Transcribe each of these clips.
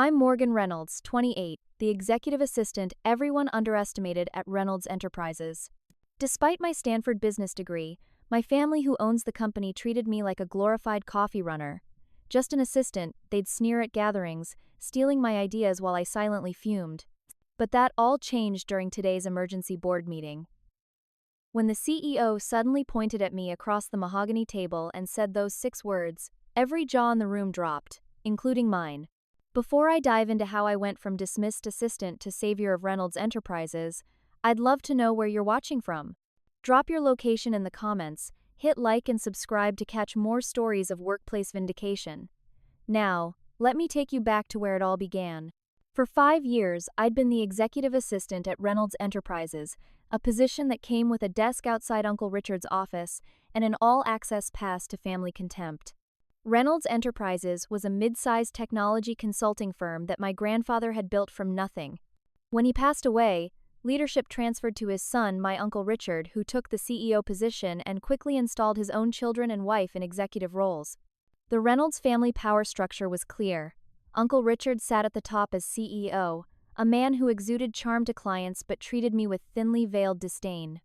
I'm Morgan Reynolds, 28, the executive assistant everyone underestimated at Reynolds Enterprises. Despite my Stanford business degree, my family who owns the company treated me like a glorified coffee runner. Just an assistant, they'd sneer at gatherings, stealing my ideas while I silently fumed. But that all changed during today's emergency board meeting. When the CEO suddenly pointed at me across the mahogany table and said those 6 words, every jaw in the room dropped, including mine. Before I dive into how I went from dismissed assistant to savior of Reynolds Enterprises, I'd love to know where you're watching from. Drop your location in the comments, hit like and subscribe to catch more stories of workplace vindication. Now, let me take you back to where it all began. For 5 years, I'd been the executive assistant at Reynolds Enterprises, a position that came with a desk outside Uncle Richard's office and an all-access pass to family contempt. Reynolds Enterprises was a mid-sized technology consulting firm that my grandfather had built from nothing. When he passed away, leadership transferred to his son, my Uncle Richard, who took the CEO position and quickly installed his own children and wife in executive roles. The Reynolds family power structure was clear. Uncle Richard sat at the top as CEO, a man who exuded charm to clients but treated me with thinly veiled disdain.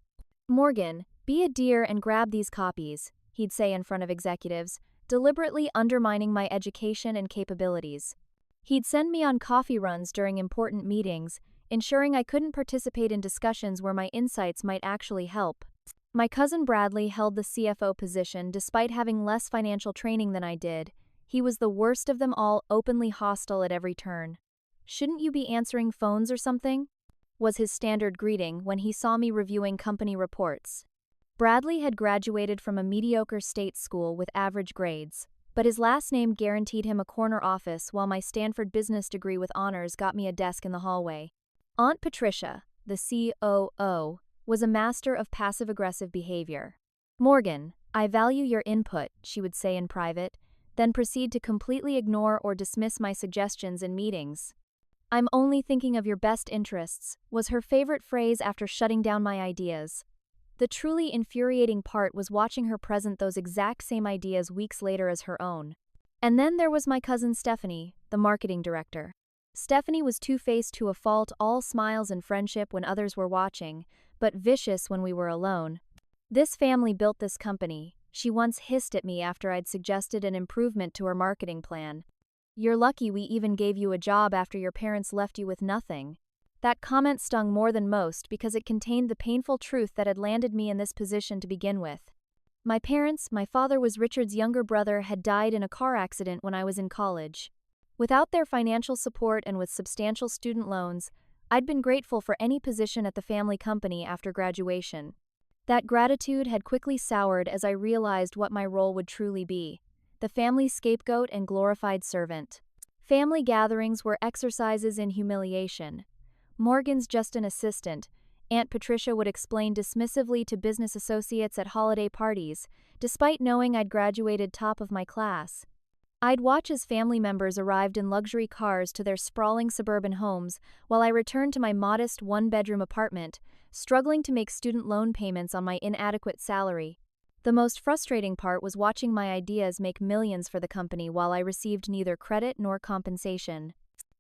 "Morgan, be a dear and grab these copies," he'd say in front of executives, deliberately undermining my education and capabilities. He'd send me on coffee runs during important meetings, ensuring I couldn't participate in discussions where my insights might actually help. My cousin Bradley held the CFO position despite having less financial training than I did. He was the worst of them all, openly hostile at every turn. "Shouldn't you be answering phones or something?" was his standard greeting when he saw me reviewing company reports. Bradley had graduated from a mediocre state school with average grades, but his last name guaranteed him a corner office while my Stanford business degree with honors got me a desk in the hallway. Aunt Patricia, the COO, was a master of passive-aggressive behavior. "Morgan, I value your input," she would say in private, then proceed to completely ignore or dismiss my suggestions in meetings. "I'm only thinking of your best interests," was her favorite phrase after shutting down my ideas. The truly infuriating part was watching her present those exact same ideas weeks later as her own. And then there was my cousin Stephanie, the marketing director. Stephanie was two-faced to a fault, all smiles and friendship when others were watching, but vicious when we were alone. "This family built this company," she once hissed at me after I'd suggested an improvement to her marketing plan. "You're lucky we even gave you a job after your parents left you with nothing." That comment stung more than most because it contained the painful truth that had landed me in this position to begin with. My father was Richard's younger brother, had died in a car accident when I was in college. Without their financial support and with substantial student loans, I'd been grateful for any position at the family company after graduation. That gratitude had quickly soured as I realized what my role would truly be: the family scapegoat and glorified servant. Family gatherings were exercises in humiliation. "Morgan's just an assistant," Aunt Patricia would explain dismissively to business associates at holiday parties, despite knowing I'd graduated top of my class. I'd watch as family members arrived in luxury cars to their sprawling suburban homes while I returned to my modest one-bedroom apartment, struggling to make student loan payments on my inadequate salary. The most frustrating part was watching my ideas make millions for the company while I received neither credit nor compensation.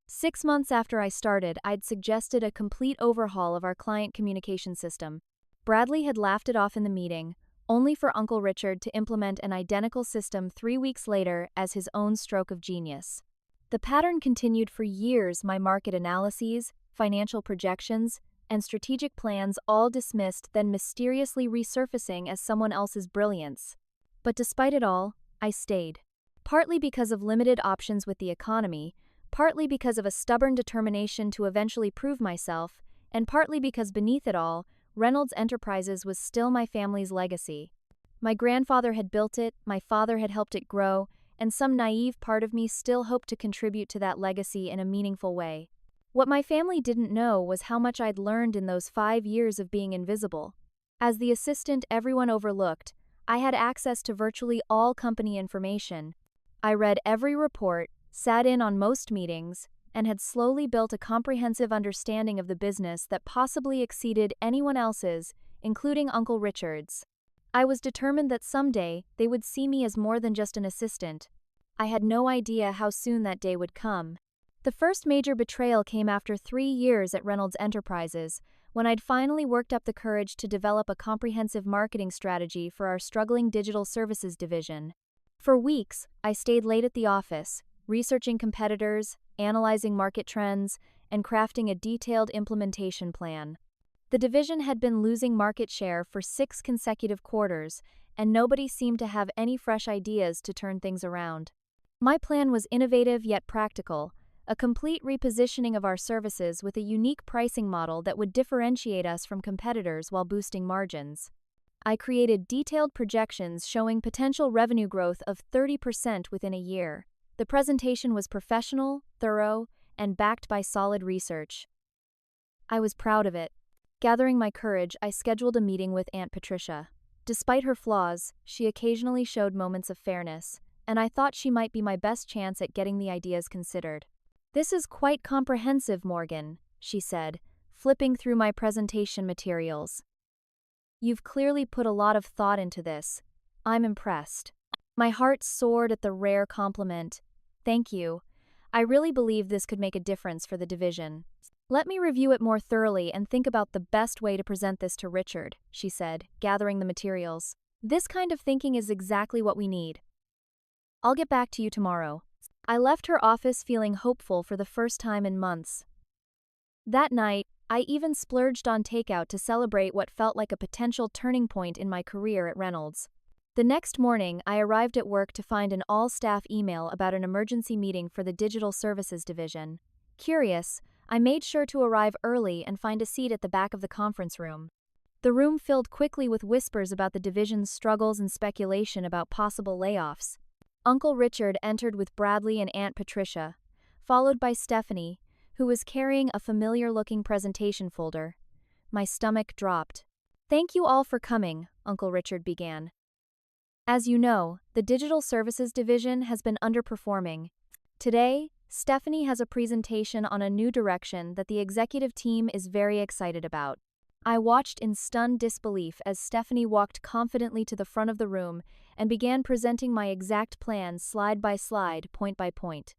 6 months after I started, I'd suggested a complete overhaul of our client communication system. Bradley had laughed it off in the meeting, only for Uncle Richard to implement an identical system 3 weeks later as his own stroke of genius. The pattern continued for years: my market analyses, financial projections, and strategic plans all dismissed, then mysteriously resurfacing as someone else's brilliance. But despite it all, I stayed. Partly because of limited options with the economy, partly because of a stubborn determination to eventually prove myself, and partly because beneath it all, Reynolds Enterprises was still my family's legacy. My grandfather had built it, my father had helped it grow, and some naive part of me still hoped to contribute to that legacy in a meaningful way. What my family didn't know was how much I'd learned in those 5 years of being invisible. As the assistant everyone overlooked, I had access to virtually all company information. I read every report, sat in on most meetings, and had slowly built a comprehensive understanding of the business that possibly exceeded anyone else's, including Uncle Richard's. I was determined that someday they would see me as more than just an assistant. I had no idea how soon that day would come. The first major betrayal came after 3 years at Reynolds Enterprises, when I'd finally worked up the courage to develop a comprehensive marketing strategy for our struggling digital services division. For weeks, I stayed late at the office, researching competitors, analyzing market trends, and crafting a detailed implementation plan. The division had been losing market share for 6 consecutive quarters, and nobody seemed to have any fresh ideas to turn things around. My plan was innovative yet practical, a complete repositioning of our services with a unique pricing model that would differentiate us from competitors while boosting margins. I created detailed projections showing potential revenue growth of 30% within a year. The presentation was professional, thorough, and backed by solid research. I was proud of it. Gathering my courage, I scheduled a meeting with Aunt Patricia. Despite her flaws, she occasionally showed moments of fairness, and I thought she might be my best chance at getting the ideas considered. "This is quite comprehensive, Morgan," she said, flipping through my presentation materials. "You've clearly put a lot of thought into this. I'm impressed." My heart soared at the rare compliment. "Thank you. I really believe this could make a difference for the division." "Let me review it more thoroughly and think about the best way to present this to Richard," she said, gathering the materials. "This kind of thinking is exactly what we need. I'll get back to you tomorrow." I left her office feeling hopeful for the first time in months. That night, I even splurged on takeout to celebrate what felt like a potential turning point in my career at Reynolds. The next morning, I arrived at work to find an all-staff email about an emergency meeting for the Digital Services Division. Curious, I made sure to arrive early and find a seat at the back of the conference room. The room filled quickly with whispers about the division's struggles and speculation about possible layoffs. Uncle Richard entered with Bradley and Aunt Patricia, followed by Stephanie, who was carrying a familiar-looking presentation folder. My stomach dropped. "Thank you all for coming," Uncle Richard began. "As you know, the Digital Services Division has been underperforming. Today, Stephanie has a presentation on a new direction that the executive team is very excited about." I watched in stunned disbelief as Stephanie walked confidently to the front of the room and began presenting my exact plan slide by slide, point by point.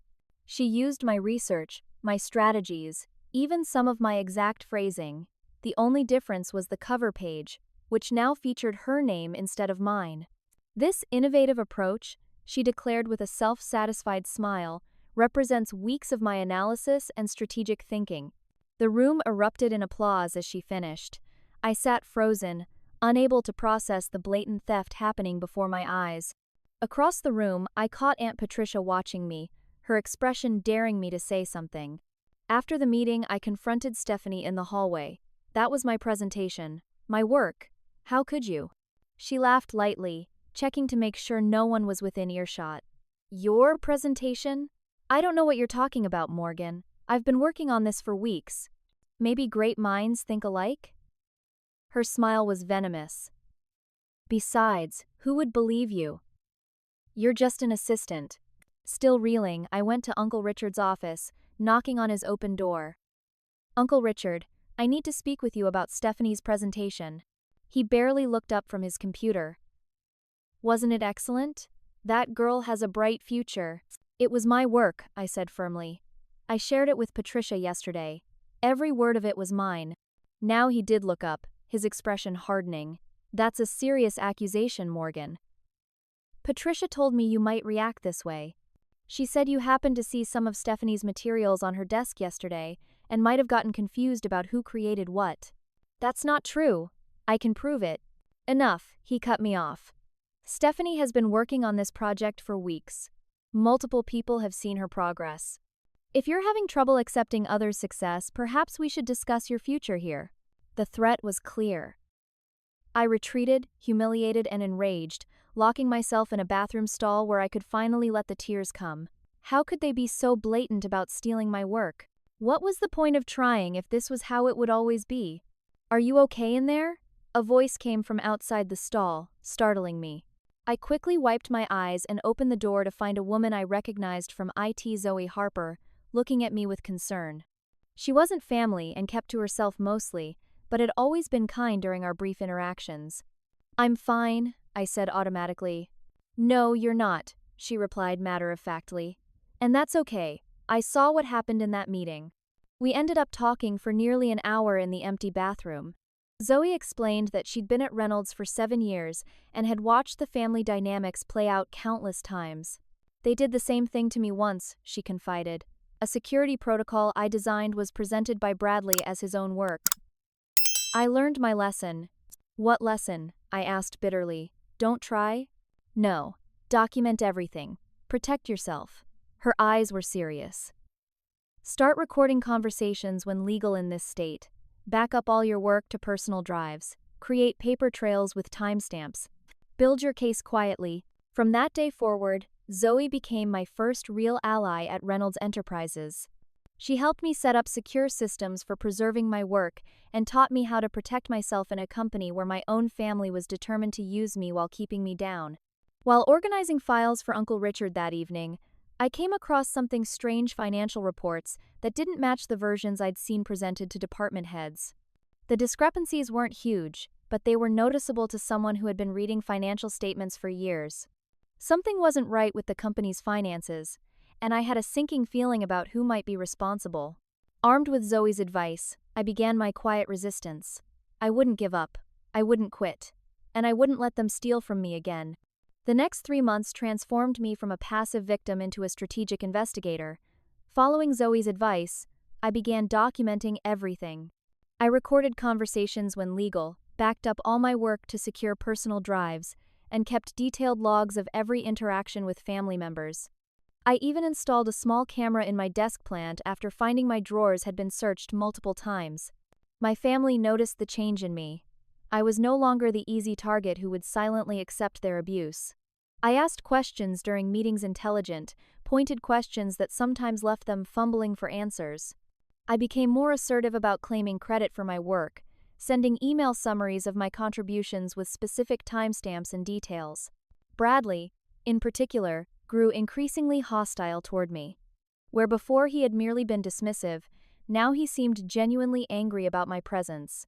She used my research, my strategies, even some of my exact phrasing. The only difference was the cover page, which now featured her name instead of mine. "This innovative approach," she declared with a self-satisfied smile, "represents weeks of my analysis and strategic thinking." The room erupted in applause as she finished. I sat frozen, unable to process the blatant theft happening before my eyes. Across the room, I caught Aunt Patricia watching me, her expression daring me to say something. After the meeting, I confronted Stephanie in the hallway. "That was my presentation. My work. How could you?" She laughed lightly, checking to make sure no one was within earshot. "Your presentation? I don't know what you're talking about, Morgan. I've been working on this for weeks. Maybe great minds think alike?" Her smile was venomous. "Besides, who would believe you? You're just an assistant." Still reeling, I went to Uncle Richard's office, knocking on his open door. "Uncle Richard, I need to speak with you about Stephanie's presentation." He barely looked up from his computer. "Wasn't it excellent? That girl has a bright future." "It was my work," I said firmly. "I shared it with Patricia yesterday. Every word of it was mine." Now he did look up, his expression hardening. "That's a serious accusation, Morgan. Patricia told me you might react this way. She said you happened to see some of Stephanie's materials on her desk yesterday and might have gotten confused about who created what." "That's not true. I can prove it." "Enough," he cut me off. "Stephanie has been working on this project for weeks. Multiple people have seen her progress. If you're having trouble accepting others' success, perhaps we should discuss your future here." The threat was clear. I retreated, humiliated and enraged, locking myself in a bathroom stall where I could finally let the tears come. How could they be so blatant about stealing my work? What was the point of trying if this was how it would always be? "Are you okay in there?" A voice came from outside the stall, startling me. I quickly wiped my eyes and opened the door to find a woman I recognized from IT, Zoe Harper, looking at me with concern. She wasn't family and kept to herself mostly, but had always been kind during our brief interactions. "I'm fine," I said automatically. "No, you're not," she replied matter-of-factly. "And that's okay. I saw what happened in that meeting. We ended up talking for nearly an hour in the empty bathroom. Zoe explained that she'd been at Reynolds for 7 years and had watched the family dynamics play out countless times. They did the same thing to me once, she confided. A security protocol I designed was presented by Bradley as his own work. I learned my lesson. What lesson? I asked bitterly. Don't try? No. Document everything. Protect yourself. Her eyes were serious. Start recording conversations when legal in this state. Back up all your work to personal drives. Create paper trails with timestamps. Build your case quietly. From that day forward, Zoe became my first real ally at Reynolds Enterprises. She helped me set up secure systems for preserving my work and taught me how to protect myself in a company where my own family was determined to use me while keeping me down. While organizing files for Uncle Richard that evening, I came across something strange: financial reports that didn't match the versions I'd seen presented to department heads. The discrepancies weren't huge, but they were noticeable to someone who had been reading financial statements for years. Something wasn't right with the company's finances, and I had a sinking feeling about who might be responsible. Armed with Zoe's advice, I began my quiet resistance. I wouldn't give up, I wouldn't quit, and I wouldn't let them steal from me again. The next 3 months transformed me from a passive victim into a strategic investigator. Following Zoe's advice, I began documenting everything. I recorded conversations when legal, backed up all my work to secure personal drives, and kept detailed logs of every interaction with family members. I even installed a small camera in my desk plant after finding my drawers had been searched multiple times. My family noticed the change in me. I was no longer the easy target who would silently accept their abuse. I asked questions during meetings, intelligent, pointed questions that sometimes left them fumbling for answers. I became more assertive about claiming credit for my work, sending email summaries of my contributions with specific timestamps and details. Bradley, in particular, grew increasingly hostile toward me. Where before he had merely been dismissive, now he seemed genuinely angry about my presence.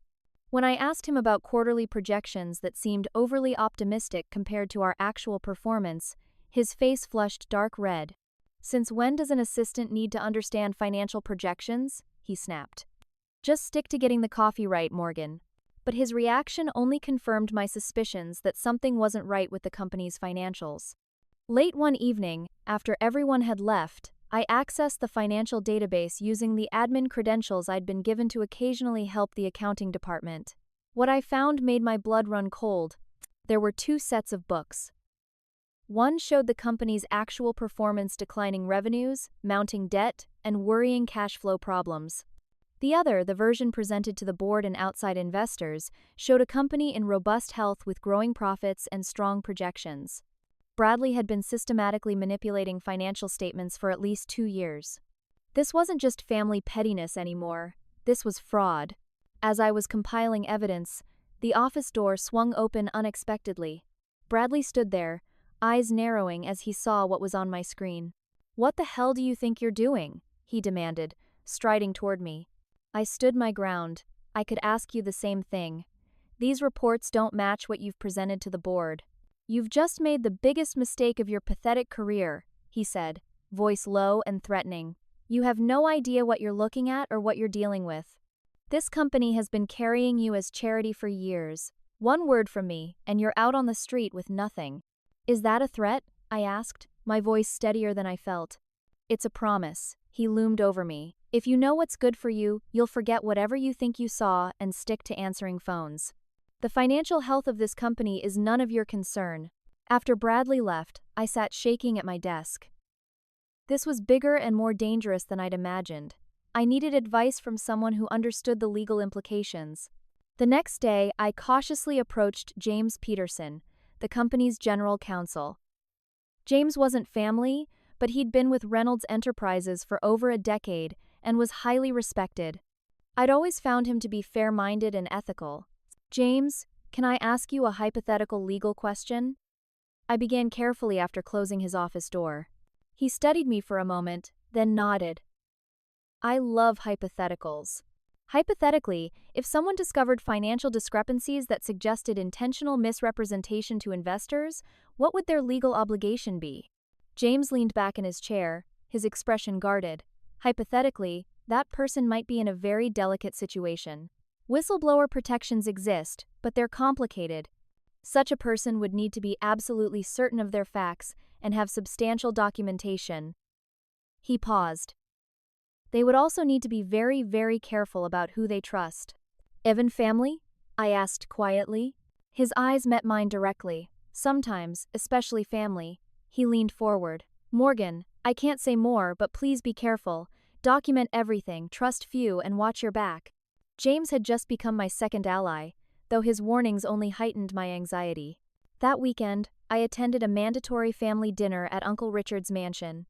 When I asked him about quarterly projections that seemed overly optimistic compared to our actual performance, his face flushed dark red. "Since when does an assistant need to understand financial projections?" he snapped. "Just stick to getting the coffee right, Morgan." But his reaction only confirmed my suspicions that something wasn't right with the company's financials. Late one evening, after everyone had left, I accessed the financial database using the admin credentials I'd been given to occasionally help the accounting department. What I found made my blood run cold. There were 2 sets of books. One showed the company's actual performance: declining revenues, mounting debt, and worrying cash flow problems. The other, the version presented to the board and outside investors, showed a company in robust health with growing profits and strong projections. Bradley had been systematically manipulating financial statements for at least 2 years. This wasn't just family pettiness anymore, this was fraud. As I was compiling evidence, the office door swung open unexpectedly. Bradley stood there, eyes narrowing as he saw what was on my screen. "What the hell do you think you're doing?" he demanded, striding toward me. I stood my ground. "I could ask you the same thing. These reports don't match what you've presented to the board." "You've just made the biggest mistake of your pathetic career," he said, voice low and threatening. "You have no idea what you're looking at or what you're dealing with. This company has been carrying you as charity for years. One word from me, and you're out on the street with nothing." "Is that a threat?" I asked, my voice steadier than I felt. "It's a promise." He loomed over me. "If you know what's good for you, you'll forget whatever you think you saw and stick to answering phones. The financial health of this company is none of your concern." After Bradley left, I sat shaking at my desk. This was bigger and more dangerous than I'd imagined. I needed advice from someone who understood the legal implications. The next day, I cautiously approached James Peterson, the company's general counsel. James wasn't family, but he'd been with Reynolds Enterprises for over a decade and was highly respected. I'd always found him to be fair-minded and ethical. "James, can I ask you a hypothetical legal question?" I began carefully after closing his office door. He studied me for a moment, then nodded. "I love hypotheticals. Hypothetically, if someone discovered financial discrepancies that suggested intentional misrepresentation to investors, what would their legal obligation be?" James leaned back in his chair, his expression guarded. Hypothetically, that person might be in a very delicate situation. Whistleblower protections exist, but they're complicated. Such a person would need to be absolutely certain of their facts and have substantial documentation. He paused. They would also need to be very, very careful about who they trust. Even family? I asked quietly. His eyes met mine directly. Sometimes, especially family. He leaned forward. Morgan, I can't say more, but please be careful. Document everything, trust few, and watch your back. James had just become my second ally, though his warnings only heightened my anxiety. That weekend, I attended a mandatory family dinner at Uncle Richard's mansion.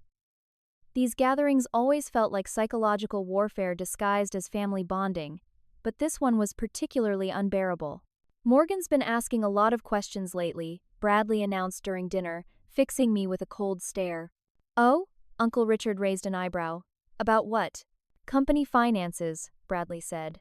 These gatherings always felt like psychological warfare disguised as family bonding, but this one was particularly unbearable. Morgan's been asking a lot of questions lately, Bradley announced during dinner, fixing me with a cold stare. Oh? Uncle Richard raised an eyebrow. About what? Company finances, Bradley said.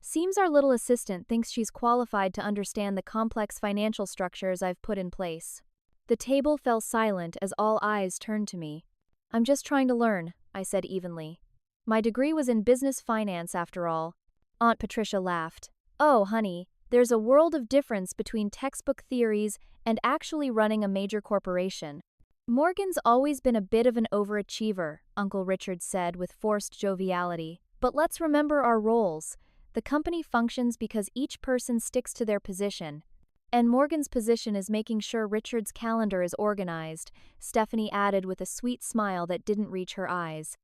Seems our little assistant thinks she's qualified to understand the complex financial structures I've put in place. The table fell silent as all eyes turned to me. I'm just trying to learn, I said evenly. My degree was in business finance after all. Aunt Patricia laughed. Oh, honey, there's a world of difference between textbook theories and actually running a major corporation. Morgan's always been a bit of an overachiever, Uncle Richard said with forced joviality. But let's remember our roles. The company functions because each person sticks to their position. And Morgan's position is making sure Richard's calendar is organized, Stephanie added with a sweet smile that didn't reach her eyes.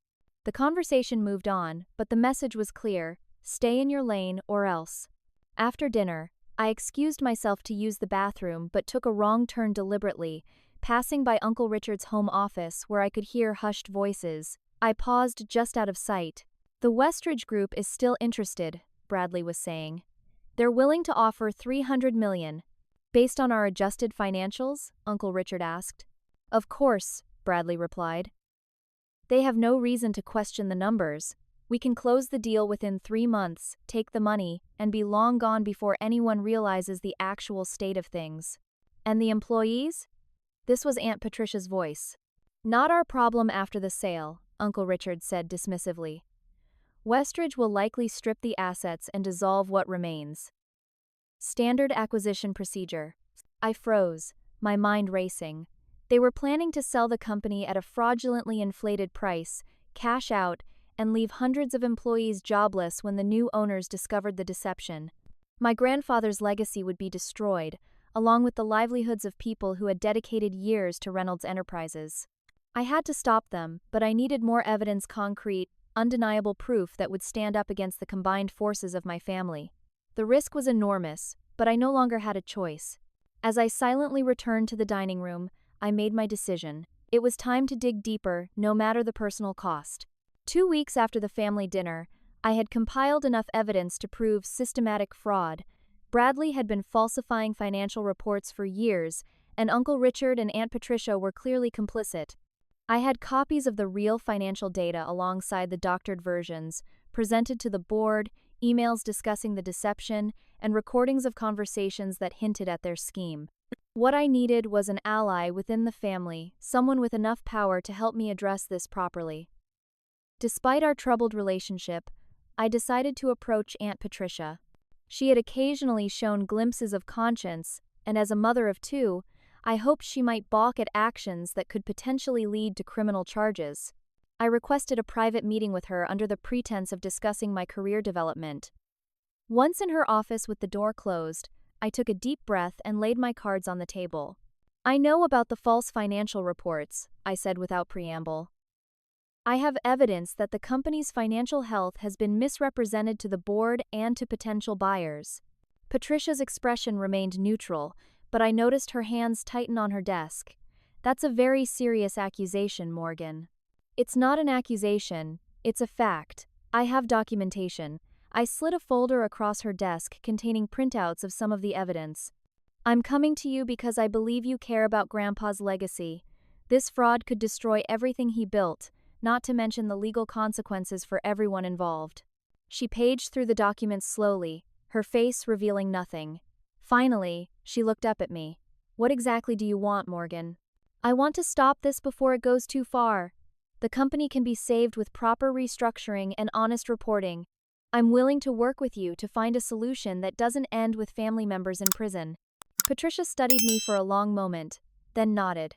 The conversation moved on, but the message was clear: stay in your lane or else. After dinner, I excused myself to use the bathroom but took a wrong turn deliberately, passing by Uncle Richard's home office where I could hear hushed voices. I paused just out of sight. The Westridge Group is still interested, Bradley was saying. They're willing to offer $300 million. Based on our adjusted financials? Uncle Richard asked. Of course, Bradley replied. They have no reason to question the numbers. We can close the deal within 3 months, take the money, and be long gone before anyone realizes the actual state of things. And the employees? This was Aunt Patricia's voice. Not our problem after the sale, Uncle Richard said dismissively. Westridge will likely strip the assets and dissolve what remains. Standard acquisition procedure. I froze, my mind racing. They were planning to sell the company at a fraudulently inflated price, cash out, and leave hundreds of employees jobless when the new owners discovered the deception. My grandfather's legacy would be destroyed, along with the livelihoods of people who had dedicated years to Reynolds Enterprises. I had to stop them, but I needed more evidence, concrete, undeniable proof that would stand up against the combined forces of my family. The risk was enormous, but I no longer had a choice. As I silently returned to the dining room, I made my decision. It was time to dig deeper, no matter the personal cost. 2 weeks after the family dinner, I had compiled enough evidence to prove systematic fraud. Bradley had been falsifying financial reports for years, and Uncle Richard and Aunt Patricia were clearly complicit. I had copies of the real financial data alongside the doctored versions, presented to the board, emails discussing the deception, and recordings of conversations that hinted at their scheme. What I needed was an ally within the family, someone with enough power to help me address this properly. Despite our troubled relationship, I decided to approach Aunt Patricia. She had occasionally shown glimpses of conscience, and as a mother of 2, I hoped she might balk at actions that could potentially lead to criminal charges. I requested a private meeting with her under the pretense of discussing my career development. Once in her office with the door closed, I took a deep breath and laid my cards on the table. I know about the false financial reports, I said without preamble. I have evidence that the company's financial health has been misrepresented to the board and to potential buyers. Patricia's expression remained neutral, but I noticed her hands tighten on her desk. That's a very serious accusation, Morgan. It's not an accusation, it's a fact. I have documentation. I slid a folder across her desk containing printouts of some of the evidence. I'm coming to you because I believe you care about Grandpa's legacy. This fraud could destroy everything he built, not to mention the legal consequences for everyone involved. She paged through the documents slowly, her face revealing nothing. Finally, she looked up at me. What exactly do you want, Morgan? I want to stop this before it goes too far. The company can be saved with proper restructuring and honest reporting. I'm willing to work with you to find a solution that doesn't end with family members in prison. Patricia studied me for a long moment, then nodded.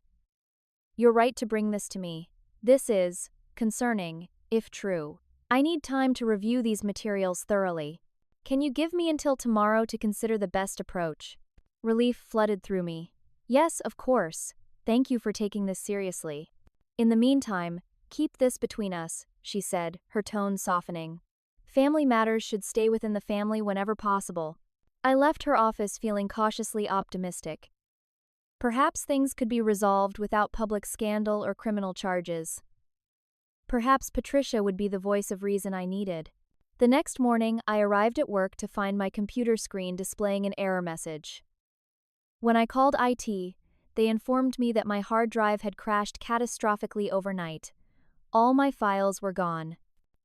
You're right to bring this to me. This is concerning, if true. I need time to review these materials thoroughly. Can you give me until tomorrow to consider the best approach? Relief flooded through me. Yes, of course. Thank you for taking this seriously. In the meantime, keep this between us, she said, her tone softening. Family matters should stay within the family whenever possible. I left her office feeling cautiously optimistic. Perhaps things could be resolved without public scandal or criminal charges. Perhaps Patricia would be the voice of reason I needed. The next morning, I arrived at work to find my computer screen displaying an error message. When I called IT, they informed me that my hard drive had crashed catastrophically overnight. All my files were gone.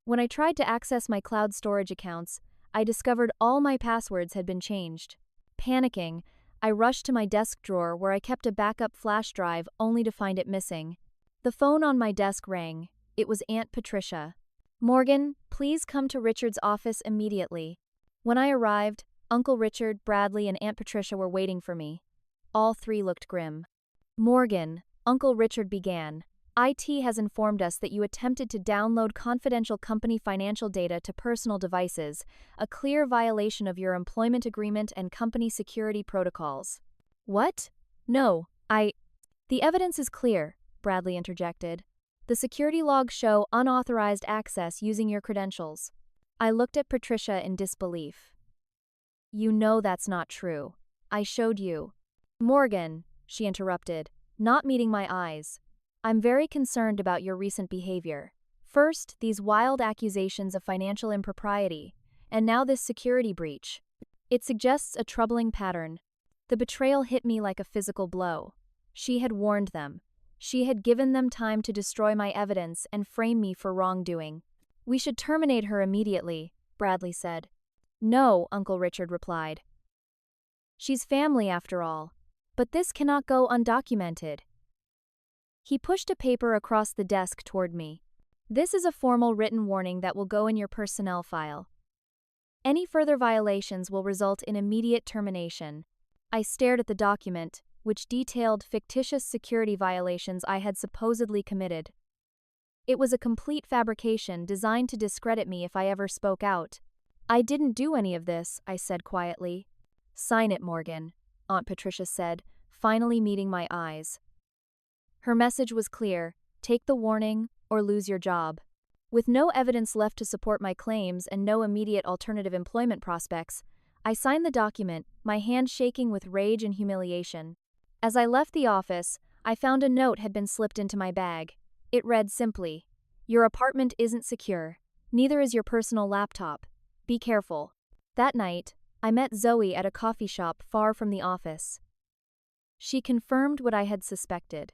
When I tried to access my cloud storage accounts, I discovered all my passwords had been changed. Panicking, I rushed to my desk drawer where I kept a backup flash drive only to find it missing. The phone on my desk rang. It was Aunt Patricia. Morgan, please come to Richard's office immediately. When I arrived, Uncle Richard, Bradley, and Aunt Patricia were waiting for me. All three looked grim. Morgan, Uncle Richard began. IT has informed us that you attempted to download confidential company financial data to personal devices, a clear violation of your employment agreement and company security protocols. What? No, The evidence is clear, Bradley interjected. The security logs show unauthorized access using your credentials. I looked at Patricia in disbelief. You know that's not true. I showed you. Morgan, she interrupted, not meeting my eyes. I'm very concerned about your recent behavior. First, these wild accusations of financial impropriety, and now this security breach. It suggests a troubling pattern. The betrayal hit me like a physical blow. She had warned them. She had given them time to destroy my evidence and frame me for wrongdoing. We should terminate her immediately, Bradley said. No, Uncle Richard replied. She's family after all. But this cannot go undocumented. He pushed a paper across the desk toward me. This is a formal written warning that will go in your personnel file. Any further violations will result in immediate termination. I stared at the document, which detailed fictitious security violations I had supposedly committed. It was a complete fabrication designed to discredit me if I ever spoke out. I didn't do any of this, I said quietly. Sign it, Morgan, Aunt Patricia said, finally meeting my eyes. Her message was clear: take the warning or lose your job. With no evidence left to support my claims and no immediate alternative employment prospects, I signed the document, my hand shaking with rage and humiliation. As I left the office, I found a note had been slipped into my bag. It read simply, "Your apartment isn't secure. Neither is your personal laptop. Be careful." That night, I met Zoe at a coffee shop far from the office. She confirmed what I had suspected.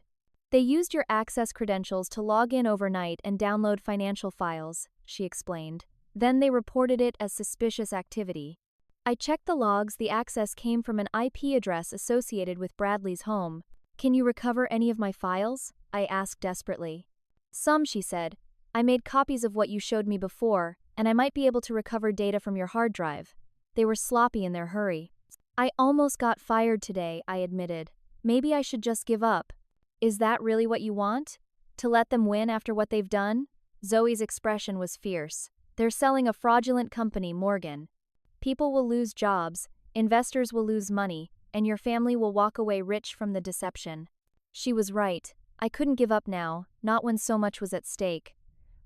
They used your access credentials to log in overnight and download financial files, she explained. Then they reported it as suspicious activity. I checked the logs. The access came from an IP address associated with Bradley's home. Can you recover any of my files? I asked desperately. Some, she said. I made copies of what you showed me before, and I might be able to recover data from your hard drive. They were sloppy in their hurry. I almost got fired today, I admitted. Maybe I should just give up. Is that really what you want? To let them win after what they've done? Zoe's expression was fierce. They're selling a fraudulent company, Morgan. People will lose jobs, investors will lose money, and your family will walk away rich from the deception. She was right. I couldn't give up now, not when so much was at stake.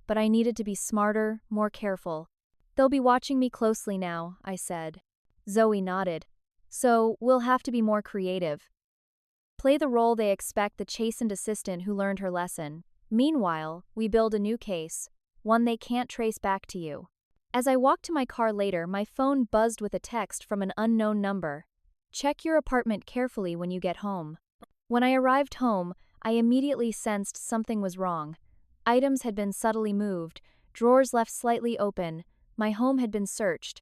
But I needed to be smarter, more careful. They'll be watching me closely now, I said. Zoe nodded. So, we'll have to be more creative. Play the role they expect, the chastened assistant who learned her lesson. Meanwhile, we build a new case, one they can't trace back to you. As I walked to my car later, my phone buzzed with a text from an unknown number. Check your apartment carefully when you get home. When I arrived home, I immediately sensed something was wrong. Items had been subtly moved, drawers left slightly open, my home had been searched.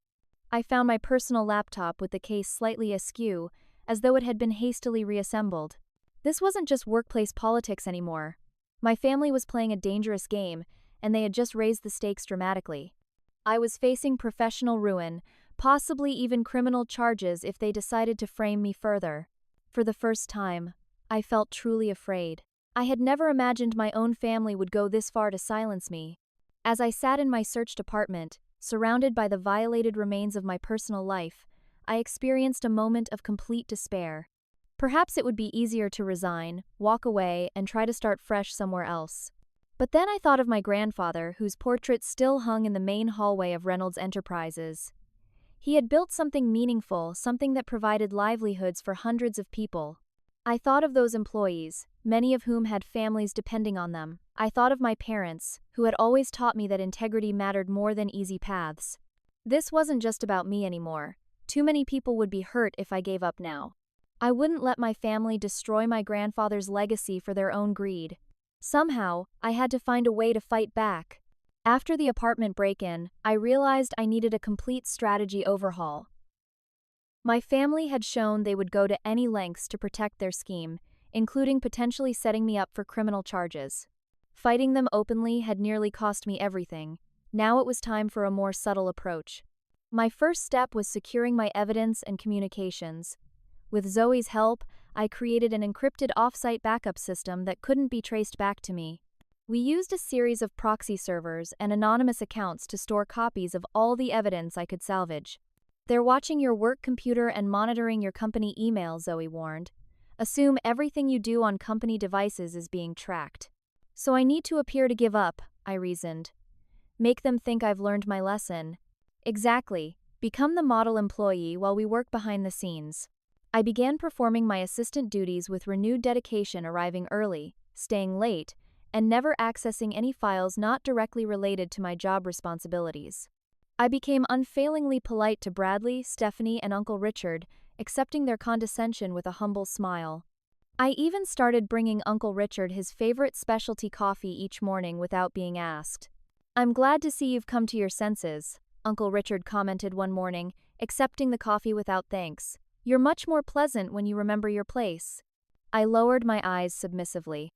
I found my personal laptop with the case slightly askew, as though it had been hastily reassembled. This wasn't just workplace politics anymore. My family was playing a dangerous game, and they had just raised the stakes dramatically. I was facing professional ruin, possibly even criminal charges if they decided to frame me further. For the first time, I felt truly afraid. I had never imagined my own family would go this far to silence me. As I sat in my searched apartment, surrounded by the violated remains of my personal life, I experienced a moment of complete despair. Perhaps it would be easier to resign, walk away, and try to start fresh somewhere else. But then I thought of my grandfather, whose portrait still hung in the main hallway of Reynolds Enterprises. He had built something meaningful, something that provided livelihoods for hundreds of people. I thought of those employees, many of whom had families depending on them. I thought of my parents, who had always taught me that integrity mattered more than easy paths. This wasn't just about me anymore. Too many people would be hurt if I gave up now. I wouldn't let my family destroy my grandfather's legacy for their own greed. Somehow, I had to find a way to fight back. After the apartment break-in, I realized I needed a complete strategy overhaul. My family had shown they would go to any lengths to protect their scheme, including potentially setting me up for criminal charges. Fighting them openly had nearly cost me everything. Now it was time for a more subtle approach. My first step was securing my evidence and communications. With Zoe's help, I created an encrypted off-site backup system that couldn't be traced back to me. We used a series of proxy servers and anonymous accounts to store copies of all the evidence I could salvage. "They're watching your work computer and monitoring your company email," Zoe warned. "Assume everything you do on company devices is being tracked." "So I need to appear to give up," I reasoned. "Make them think I've learned my lesson." "Exactly. Become the model employee while we work behind the scenes." I began performing my assistant duties with renewed dedication, arriving early, staying late, and never accessing any files not directly related to my job responsibilities. I became unfailingly polite to Bradley, Stephanie, and Uncle Richard, accepting their condescension with a humble smile. I even started bringing Uncle Richard his favorite specialty coffee each morning without being asked. "I'm glad to see you've come to your senses," Uncle Richard commented one morning, accepting the coffee without thanks. "You're much more pleasant when you remember your place." I lowered my eyes submissively.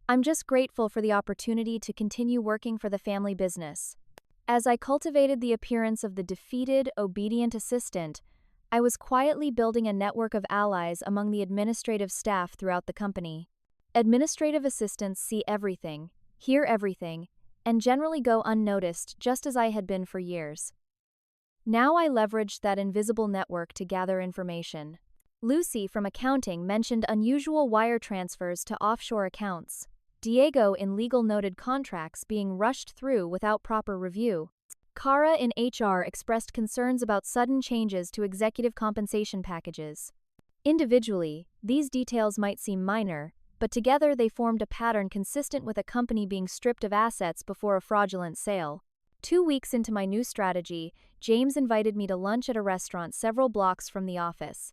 "I'm just grateful for the opportunity to continue working for the family business." As I cultivated the appearance of the defeated, obedient assistant, I was quietly building a network of allies among the administrative staff throughout the company. Administrative assistants see everything, hear everything, and generally go unnoticed, just as I had been for years. Now I leveraged that invisible network to gather information. Lucy from accounting mentioned unusual wire transfers to offshore accounts. Diego in legal noted contracts being rushed through without proper review. Cara in HR expressed concerns about sudden changes to executive compensation packages. Individually, these details might seem minor, but together they formed a pattern consistent with a company being stripped of assets before a fraudulent sale. 2 weeks into my new strategy, James invited me to lunch at a restaurant several blocks from the office.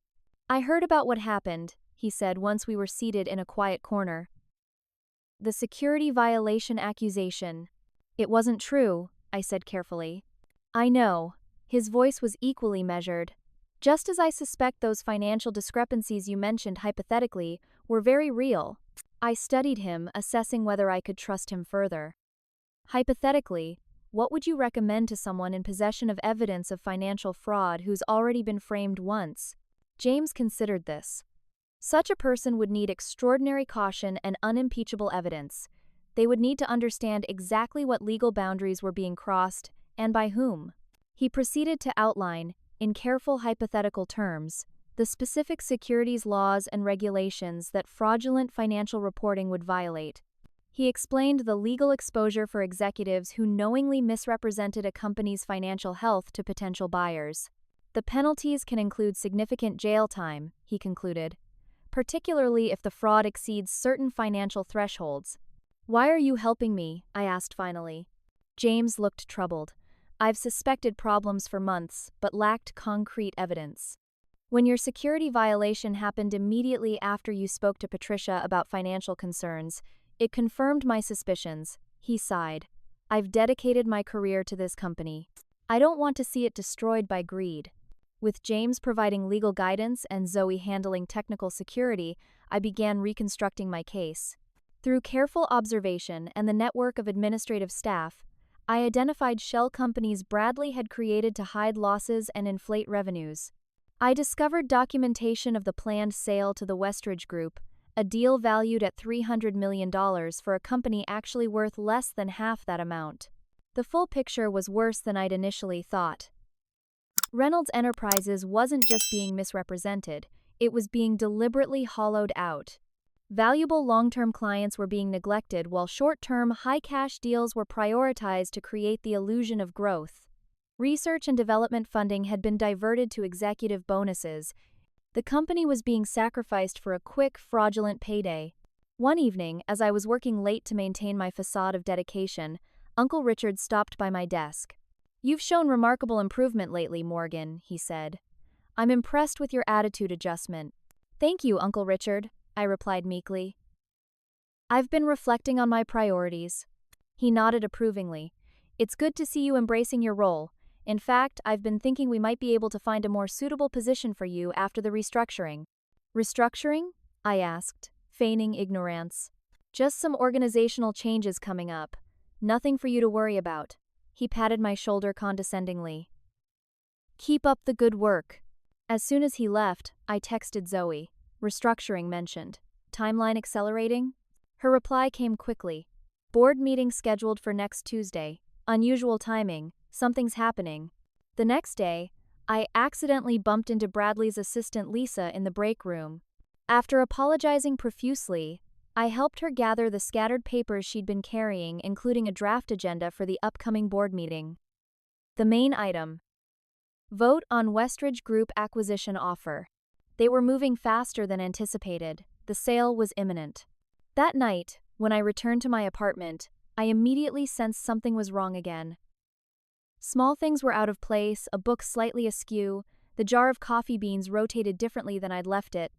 "I heard about what happened," he said once we were seated in a quiet corner. "The security violation accusation." "It wasn't true," I said carefully. "I know." His voice was equally measured. "Just as I suspect those financial discrepancies you mentioned hypothetically were very real." I studied him, assessing whether I could trust him further. "Hypothetically, what would you recommend to someone in possession of evidence of financial fraud who's already been framed once?" James considered this. "Such a person would need extraordinary caution and unimpeachable evidence. They would need to understand exactly what legal boundaries were being crossed and by whom." He proceeded to outline, in careful hypothetical terms, the specific securities laws and regulations that fraudulent financial reporting would violate. He explained the legal exposure for executives who knowingly misrepresented a company's financial health to potential buyers. "The penalties can include significant jail time," he concluded, "particularly if the fraud exceeds certain financial thresholds." "Why are you helping me?" I asked finally. James looked troubled. "I've suspected problems for months, but lacked concrete evidence. When your security violation happened immediately after you spoke to Patricia about financial concerns, it confirmed my suspicions," he sighed. "I've dedicated my career to this company. I don't want to see it destroyed by greed." With James providing legal guidance and Zoe handling technical security, I began reconstructing my case. Through careful observation and the network of administrative staff, I identified shell companies Bradley had created to hide losses and inflate revenues. I discovered documentation of the planned sale to the Westridge Group, a deal valued at $300 million for a company actually worth less than half that amount. The full picture was worse than I'd initially thought. Reynolds Enterprises wasn't just being misrepresented, it was being deliberately hollowed out. Valuable long-term clients were being neglected while short-term, high-cash deals were prioritized to create the illusion of growth. Research and development funding had been diverted to executive bonuses. The company was being sacrificed for a quick, fraudulent payday. One evening, as I was working late to maintain my facade of dedication, Uncle Richard stopped by my desk. "You've shown remarkable improvement lately, Morgan," he said. "I'm impressed with your attitude adjustment." "Thank you, Uncle Richard," I replied meekly. "I've been reflecting on my priorities." He nodded approvingly. "It's good to see you embracing your role. In fact, I've been thinking we might be able to find a more suitable position for you after the restructuring." "Restructuring?" I asked, feigning ignorance. "Just some organizational changes coming up. Nothing for you to worry about." He patted my shoulder condescendingly. "Keep up the good work." As soon as he left, I texted Zoe. "Restructuring mentioned. Timeline accelerating?" Her reply came quickly. "Board meeting scheduled for next Tuesday. Unusual timing. Something's happening." The next day, I accidentally bumped into Bradley's assistant Lisa in the break room. After apologizing profusely, I helped her gather the scattered papers she'd been carrying, including a draft agenda for the upcoming board meeting. The main item: vote on Westridge Group acquisition offer. They were moving faster than anticipated. The sale was imminent. That night, when I returned to my apartment, I immediately sensed something was wrong again. Small things were out of place, a book slightly askew, the jar of coffee beans rotated differently than I'd left it.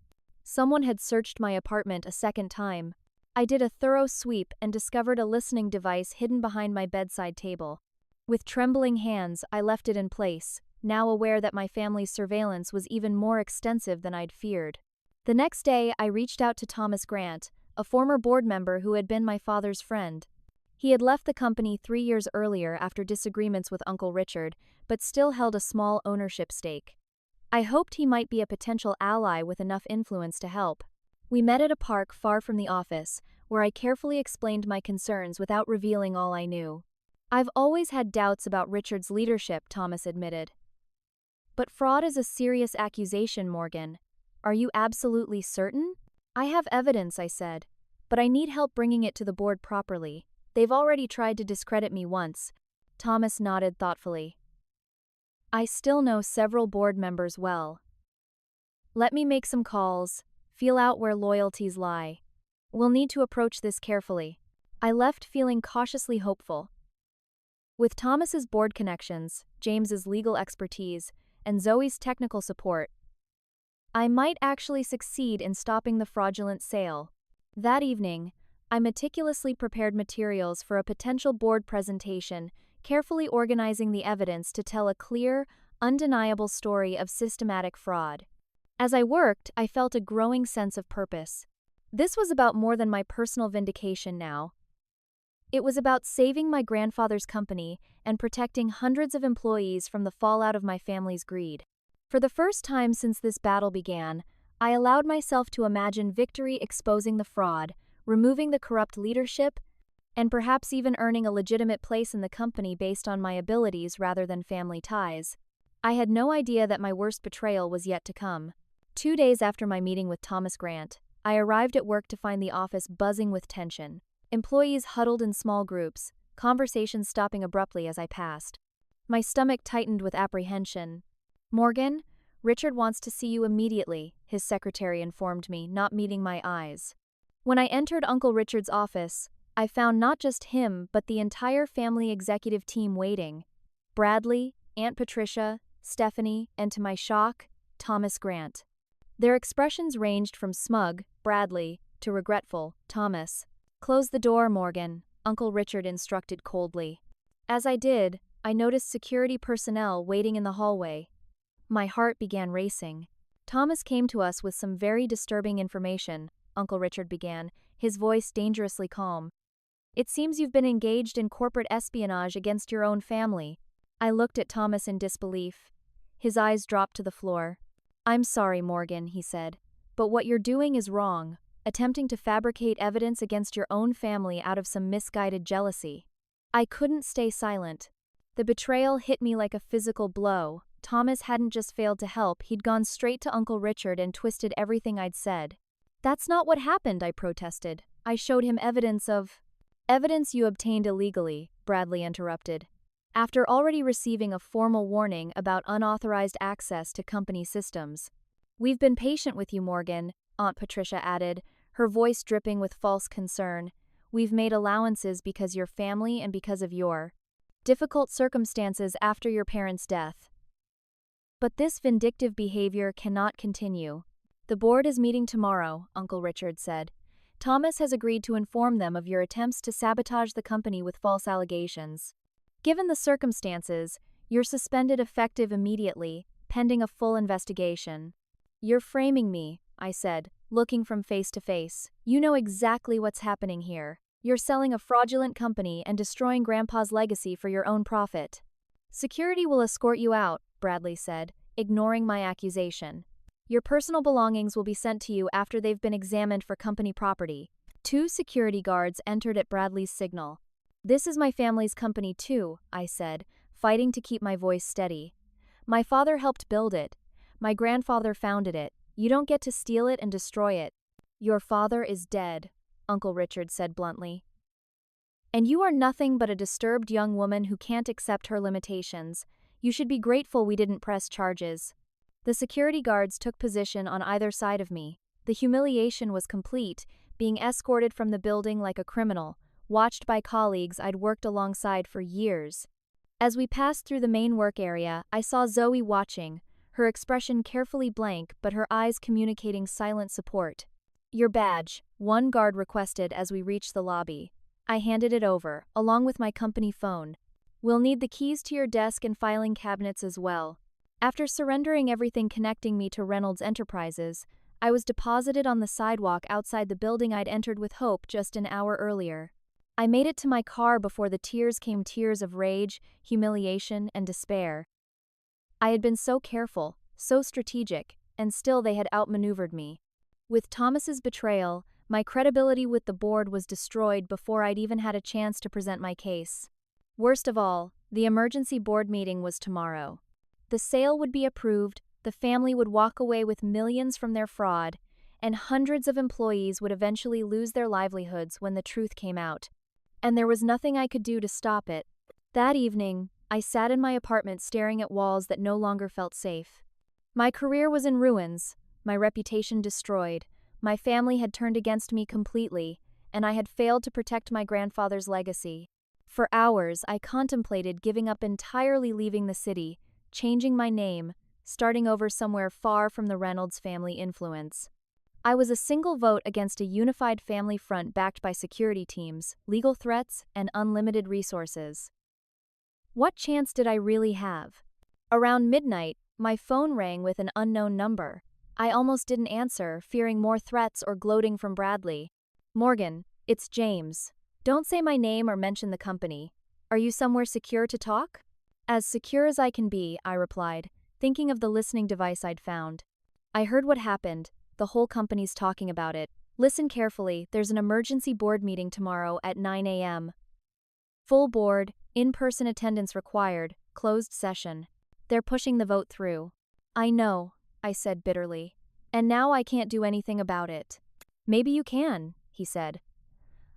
Someone had searched my apartment a second time. I did a thorough sweep and discovered a listening device hidden behind my bedside table. With trembling hands, I left it in place, now aware that my family's surveillance was even more extensive than I'd feared. The next day, I reached out to Thomas Grant, a former board member who had been my father's friend. He had left the company 3 years earlier after disagreements with Uncle Richard, but still held a small ownership stake. I hoped he might be a potential ally with enough influence to help. We met at a park far from the office, where I carefully explained my concerns without revealing all I knew. "I've always had doubts about Richard's leadership," Thomas admitted. "But fraud is a serious accusation, Morgan. Are you absolutely certain?" "I have evidence," I said, "but I need help bringing it to the board properly. They've already tried to discredit me once." Thomas nodded thoughtfully. "I still know several board members well. Let me make some calls, feel out where loyalties lie. We'll need to approach this carefully." I left feeling cautiously hopeful. With Thomas's board connections, James's legal expertise, and Zoe's technical support, I might actually succeed in stopping the fraudulent sale. That evening, I meticulously prepared materials for a potential board presentation, carefully organizing the evidence to tell a clear, undeniable story of systematic fraud. As I worked, I felt a growing sense of purpose. This was about more than my personal vindication now. It was about saving my grandfather's company and protecting hundreds of employees from the fallout of my family's greed. For the first time since this battle began, I allowed myself to imagine victory exposing the fraud, removing the corrupt leadership, and perhaps even earning a legitimate place in the company based on my abilities rather than family ties. I had no idea that my worst betrayal was yet to come. 2 days after my meeting with Thomas Grant, I arrived at work to find the office buzzing with tension. Employees huddled in small groups, conversations stopping abruptly as I passed. My stomach tightened with apprehension. "Morgan, Richard wants to see you immediately," his secretary informed me, not meeting my eyes. When I entered Uncle Richard's office, I found not just him but the entire family executive team waiting. Bradley, Aunt Patricia, Stephanie, and to my shock, Thomas Grant. Their expressions ranged from smug, Bradley, to regretful, Thomas. "Close the door, Morgan," Uncle Richard instructed coldly. As I did, I noticed security personnel waiting in the hallway. My heart began racing. "Thomas came to us with some very disturbing information," Uncle Richard began, his voice dangerously calm. "It seems you've been engaged in corporate espionage against your own family." I looked at Thomas in disbelief. His eyes dropped to the floor. "I'm sorry, Morgan," he said, "but what you're doing is wrong, attempting to fabricate evidence against your own family out of some misguided jealousy." I couldn't stay silent. The betrayal hit me like a physical blow. Thomas hadn't just failed to help, he'd gone straight to Uncle Richard and twisted everything I'd said. "That's not what happened," I protested. "I showed him evidence of—" "Evidence you obtained illegally," Bradley interrupted. "After already receiving a formal warning about unauthorized access to company systems." "We've been patient with you, Morgan," Aunt Patricia added, her voice dripping with false concern. "We've made allowances because your family and because of your difficult circumstances after your parents' death. But this vindictive behavior cannot continue." "The board is meeting tomorrow," Uncle Richard said. "Thomas has agreed to inform them of your attempts to sabotage the company with false allegations. Given the circumstances, you're suspended effective immediately, pending a full investigation." "You're framing me," I said, looking from face to face. "You know exactly what's happening here. You're selling a fraudulent company and destroying Grandpa's legacy for your own profit." "Security will escort you out," Bradley said, ignoring my accusation. "Your personal belongings will be sent to you after they've been examined for company property." 2 security guards entered at Bradley's signal. "This is my family's company too," I said, fighting to keep my voice steady. "My father helped build it. My grandfather founded it. You don't get to steal it and destroy it." "Your father is dead," Uncle Richard said bluntly. "And you are nothing but a disturbed young woman who can't accept her limitations. You should be grateful we didn't press charges." The security guards took position on either side of me. The humiliation was complete, being escorted from the building like a criminal, watched by colleagues I'd worked alongside for years. As we passed through the main work area, I saw Zoe watching, her expression carefully blank but her eyes communicating silent support. "Your badge," one guard requested as we reached the lobby. I handed it over, along with my company phone. "We'll need the keys to your desk and filing cabinets as well." After surrendering everything connecting me to Reynolds Enterprises, I was deposited on the sidewalk outside the building I'd entered with hope just an hour earlier. I made it to my car before the tears came, tears of rage, humiliation, and despair. I had been so careful, so strategic, and still they had outmaneuvered me. With Thomas's betrayal, my credibility with the board was destroyed before I'd even had a chance to present my case. Worst of all, the emergency board meeting was tomorrow. The sale would be approved, the family would walk away with millions from their fraud, and hundreds of employees would eventually lose their livelihoods when the truth came out. And there was nothing I could do to stop it. That evening, I sat in my apartment staring at walls that no longer felt safe. My career was in ruins, my reputation destroyed, my family had turned against me completely, and I had failed to protect my grandfather's legacy. For hours, I contemplated giving up entirely, leaving the city, changing my name, starting over somewhere far from the Reynolds family influence. I was a single vote against a unified family front backed by security teams, legal threats, and unlimited resources. What chance did I really have? Around midnight, my phone rang with an unknown number. I almost didn't answer, fearing more threats or gloating from Bradley. "Morgan, it's James. Don't say my name or mention the company. Are you somewhere secure to talk?" "As secure as I can be," I replied, thinking of the listening device I'd found. "I heard what happened. The whole company's talking about it. Listen carefully, there's an emergency board meeting tomorrow at 9 a.m. Full board, in-person attendance required, closed session. They're pushing the vote through." "I know," I said bitterly. "And now I can't do anything about it." "Maybe you can," he said.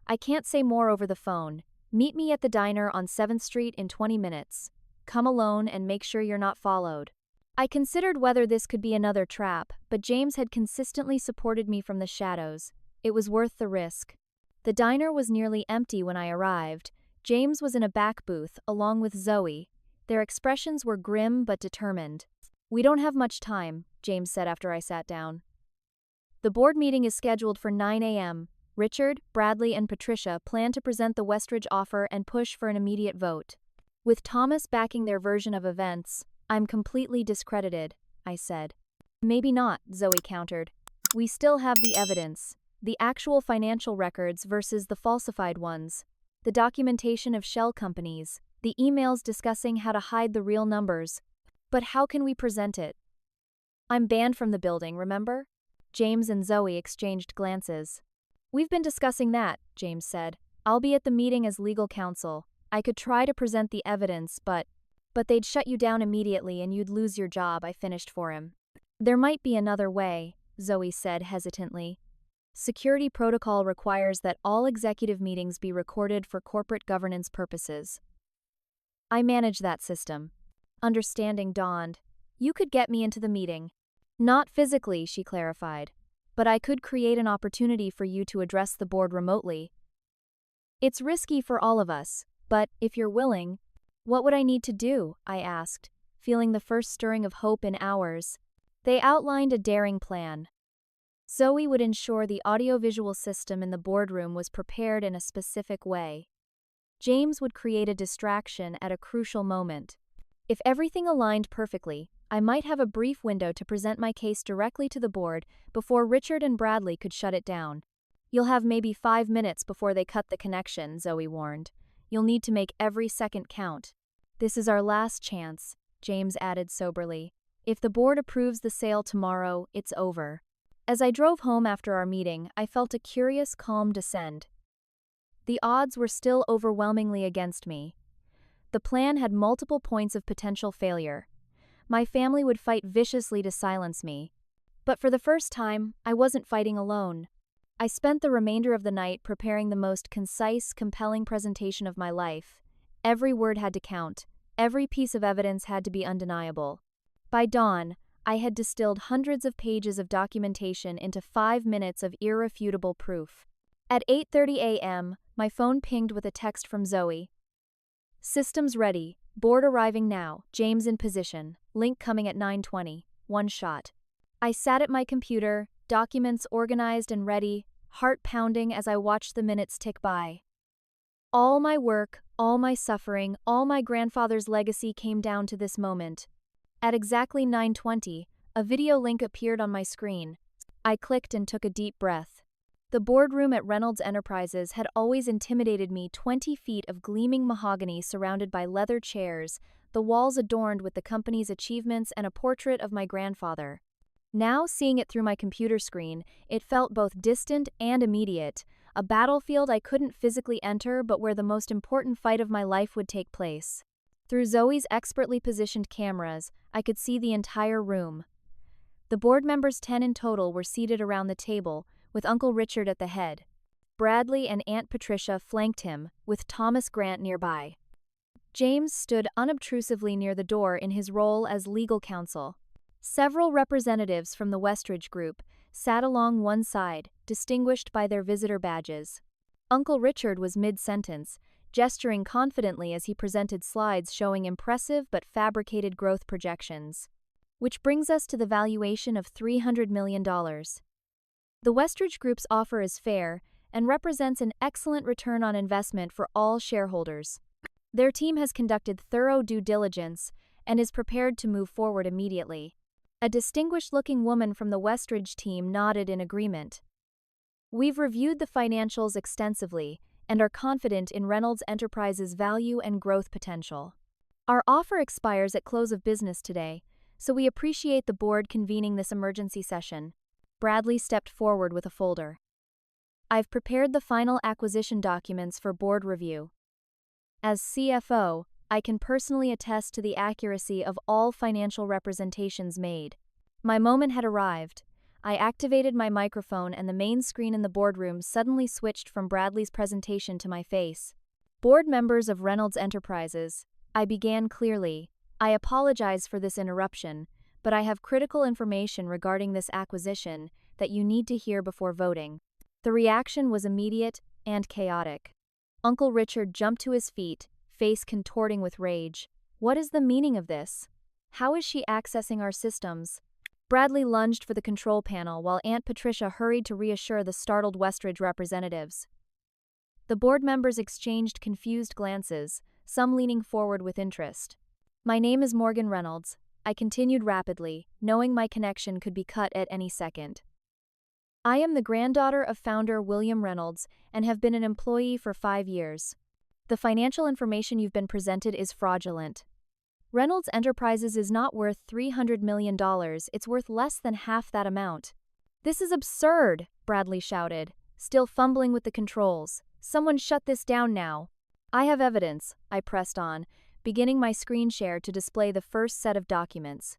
"I can't say more over the phone. Meet me at the diner on 7th Street in 20 minutes. Come alone and make sure you're not followed." I considered whether this could be another trap, but James had consistently supported me from the shadows. It was worth the risk. The diner was nearly empty when I arrived. James was in a back booth, along with Zoe. Their expressions were grim but determined. "We don't have much time," James said after I sat down. "The board meeting is scheduled for 9 a.m. Richard, Bradley, and Patricia plan to present the Westridge offer and push for an immediate vote. With Thomas backing their version of events, I'm completely discredited," I said. "Maybe not," Zoe countered. "We still have the evidence. the actual financial records versus the falsified ones, the documentation of shell companies, the emails discussing how to hide the real numbers. But how can we present it? I'm banned from the building, remember? James and Zoe exchanged glances. We've been discussing that, James said. I'll be at the meeting as legal counsel. I could try to present the evidence, but they'd shut you down immediately and you'd lose your job, I finished for him. There might be another way, Zoe said hesitantly. Security protocol requires that all executive meetings be recorded for corporate governance purposes. I manage that system. Understanding dawned. You could get me into the meeting. Not physically, she clarified, but I could create an opportunity for you to address the board remotely. It's risky for all of us, but if you're willing, what would I need to do? I asked, feeling the first stirring of hope in hours. They outlined a daring plan. Zoe would ensure the audiovisual system in the boardroom was prepared in a specific way. James would create a distraction at a crucial moment. If everything aligned perfectly, I might have a brief window to present my case directly to the board before Richard and Bradley could shut it down. You'll have maybe 5 minutes before they cut the connection, Zoe warned. You'll need to make every second count. This is our last chance, James added soberly. If the board approves the sale tomorrow, it's over. As I drove home after our meeting, I felt a curious calm descend. The odds were still overwhelmingly against me. The plan had multiple points of potential failure. My family would fight viciously to silence me. But for the first time, I wasn't fighting alone. I spent the remainder of the night preparing the most concise, compelling presentation of my life. Every word had to count. Every piece of evidence had to be undeniable. By dawn, I had distilled hundreds of pages of documentation into 5 minutes of irrefutable proof. At 8:30 a.m., my phone pinged with a text from Zoe. Systems ready. Board arriving now. James in position. Link coming at 9:20. One shot. I sat at my computer, documents organized and ready, heart pounding as I watched the minutes tick by. All my work, all my suffering, all my grandfather's legacy came down to this moment. At exactly 9:20, a video link appeared on my screen. I clicked and took a deep breath. The boardroom at Reynolds Enterprises had always intimidated me. 20 feet of gleaming mahogany surrounded by leather chairs, the walls adorned with the company's achievements and a portrait of my grandfather. Now, seeing it through my computer screen, it felt both distant and immediate, a battlefield I couldn't physically enter but where the most important fight of my life would take place. Through Zoe's expertly positioned cameras, I could see the entire room. The board members, 10 in total, were seated around the table, with Uncle Richard at the head. Bradley and Aunt Patricia flanked him, with Thomas Grant nearby. James stood unobtrusively near the door in his role as legal counsel. Several representatives from the Westridge Group sat along one side, distinguished by their visitor badges. Uncle Richard was mid-sentence, gesturing confidently as he presented slides showing impressive but fabricated growth projections. Which brings us to the valuation of $300 million. The Westridge Group's offer is fair and represents an excellent return on investment for all shareholders. Their team has conducted thorough due diligence and is prepared to move forward immediately. A distinguished-looking woman from the Westridge team nodded in agreement. We've reviewed the financials extensively and are confident in Reynolds Enterprises' value and growth potential. Our offer expires at close of business today, so we appreciate the board convening this emergency session. Bradley stepped forward with a folder. I've prepared the final acquisition documents for board review. As CFO, I can personally attest to the accuracy of all financial representations made. My moment had arrived. I activated my microphone and the main screen in the boardroom suddenly switched from Bradley's presentation to my face. Board members of Reynolds Enterprises, I began clearly. I apologize for this interruption, but I have critical information regarding this acquisition that you need to hear before voting. The reaction was immediate and chaotic. Uncle Richard jumped to his feet, face contorting with rage. What is the meaning of this? How is she accessing our systems? Bradley lunged for the control panel while Aunt Patricia hurried to reassure the startled Westridge representatives. The board members exchanged confused glances, some leaning forward with interest. My name is Morgan Reynolds. I continued rapidly, knowing my connection could be cut at any second. I am the granddaughter of founder William Reynolds and have been an employee for 5 years. The financial information you've been presented is fraudulent. Reynolds Enterprises is not worth $300 million, it's worth less than half that amount. This is absurd, Bradley shouted, still fumbling with the controls. Someone shut this down now. I have evidence, I pressed on, beginning my screen share to display the first set of documents.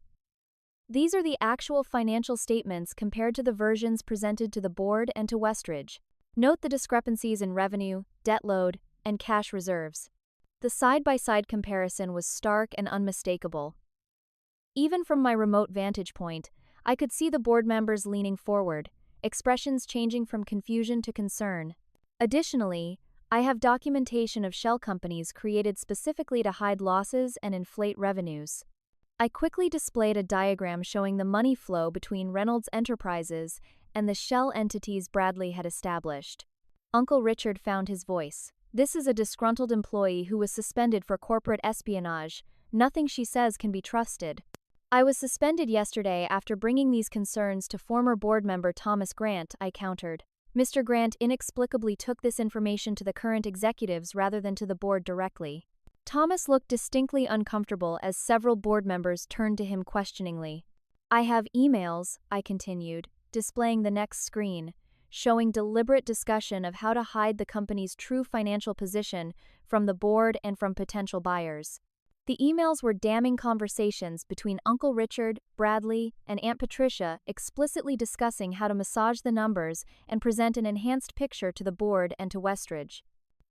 These are the actual financial statements compared to the versions presented to the board and to Westridge. Note the discrepancies in revenue, debt load, and cash reserves. The side-by-side comparison was stark and unmistakable. Even from my remote vantage point, I could see the board members leaning forward, expressions changing from confusion to concern. Additionally, I have documentation of shell companies created specifically to hide losses and inflate revenues. I quickly displayed a diagram showing the money flow between Reynolds Enterprises and the shell entities Bradley had established. Uncle Richard found his voice. This is a disgruntled employee who was suspended for corporate espionage. Nothing she says can be trusted. I was suspended yesterday after bringing these concerns to former board member Thomas Grant, I countered. Mr. Grant inexplicably took this information to the current executives rather than to the board directly. Thomas looked distinctly uncomfortable as several board members turned to him questioningly. I have emails, I continued, displaying the next screen, showing deliberate discussion of how to hide the company's true financial position from the board and from potential buyers. The emails were damning conversations between Uncle Richard, Bradley, and Aunt Patricia explicitly discussing how to massage the numbers and present an enhanced picture to the board and to Westridge.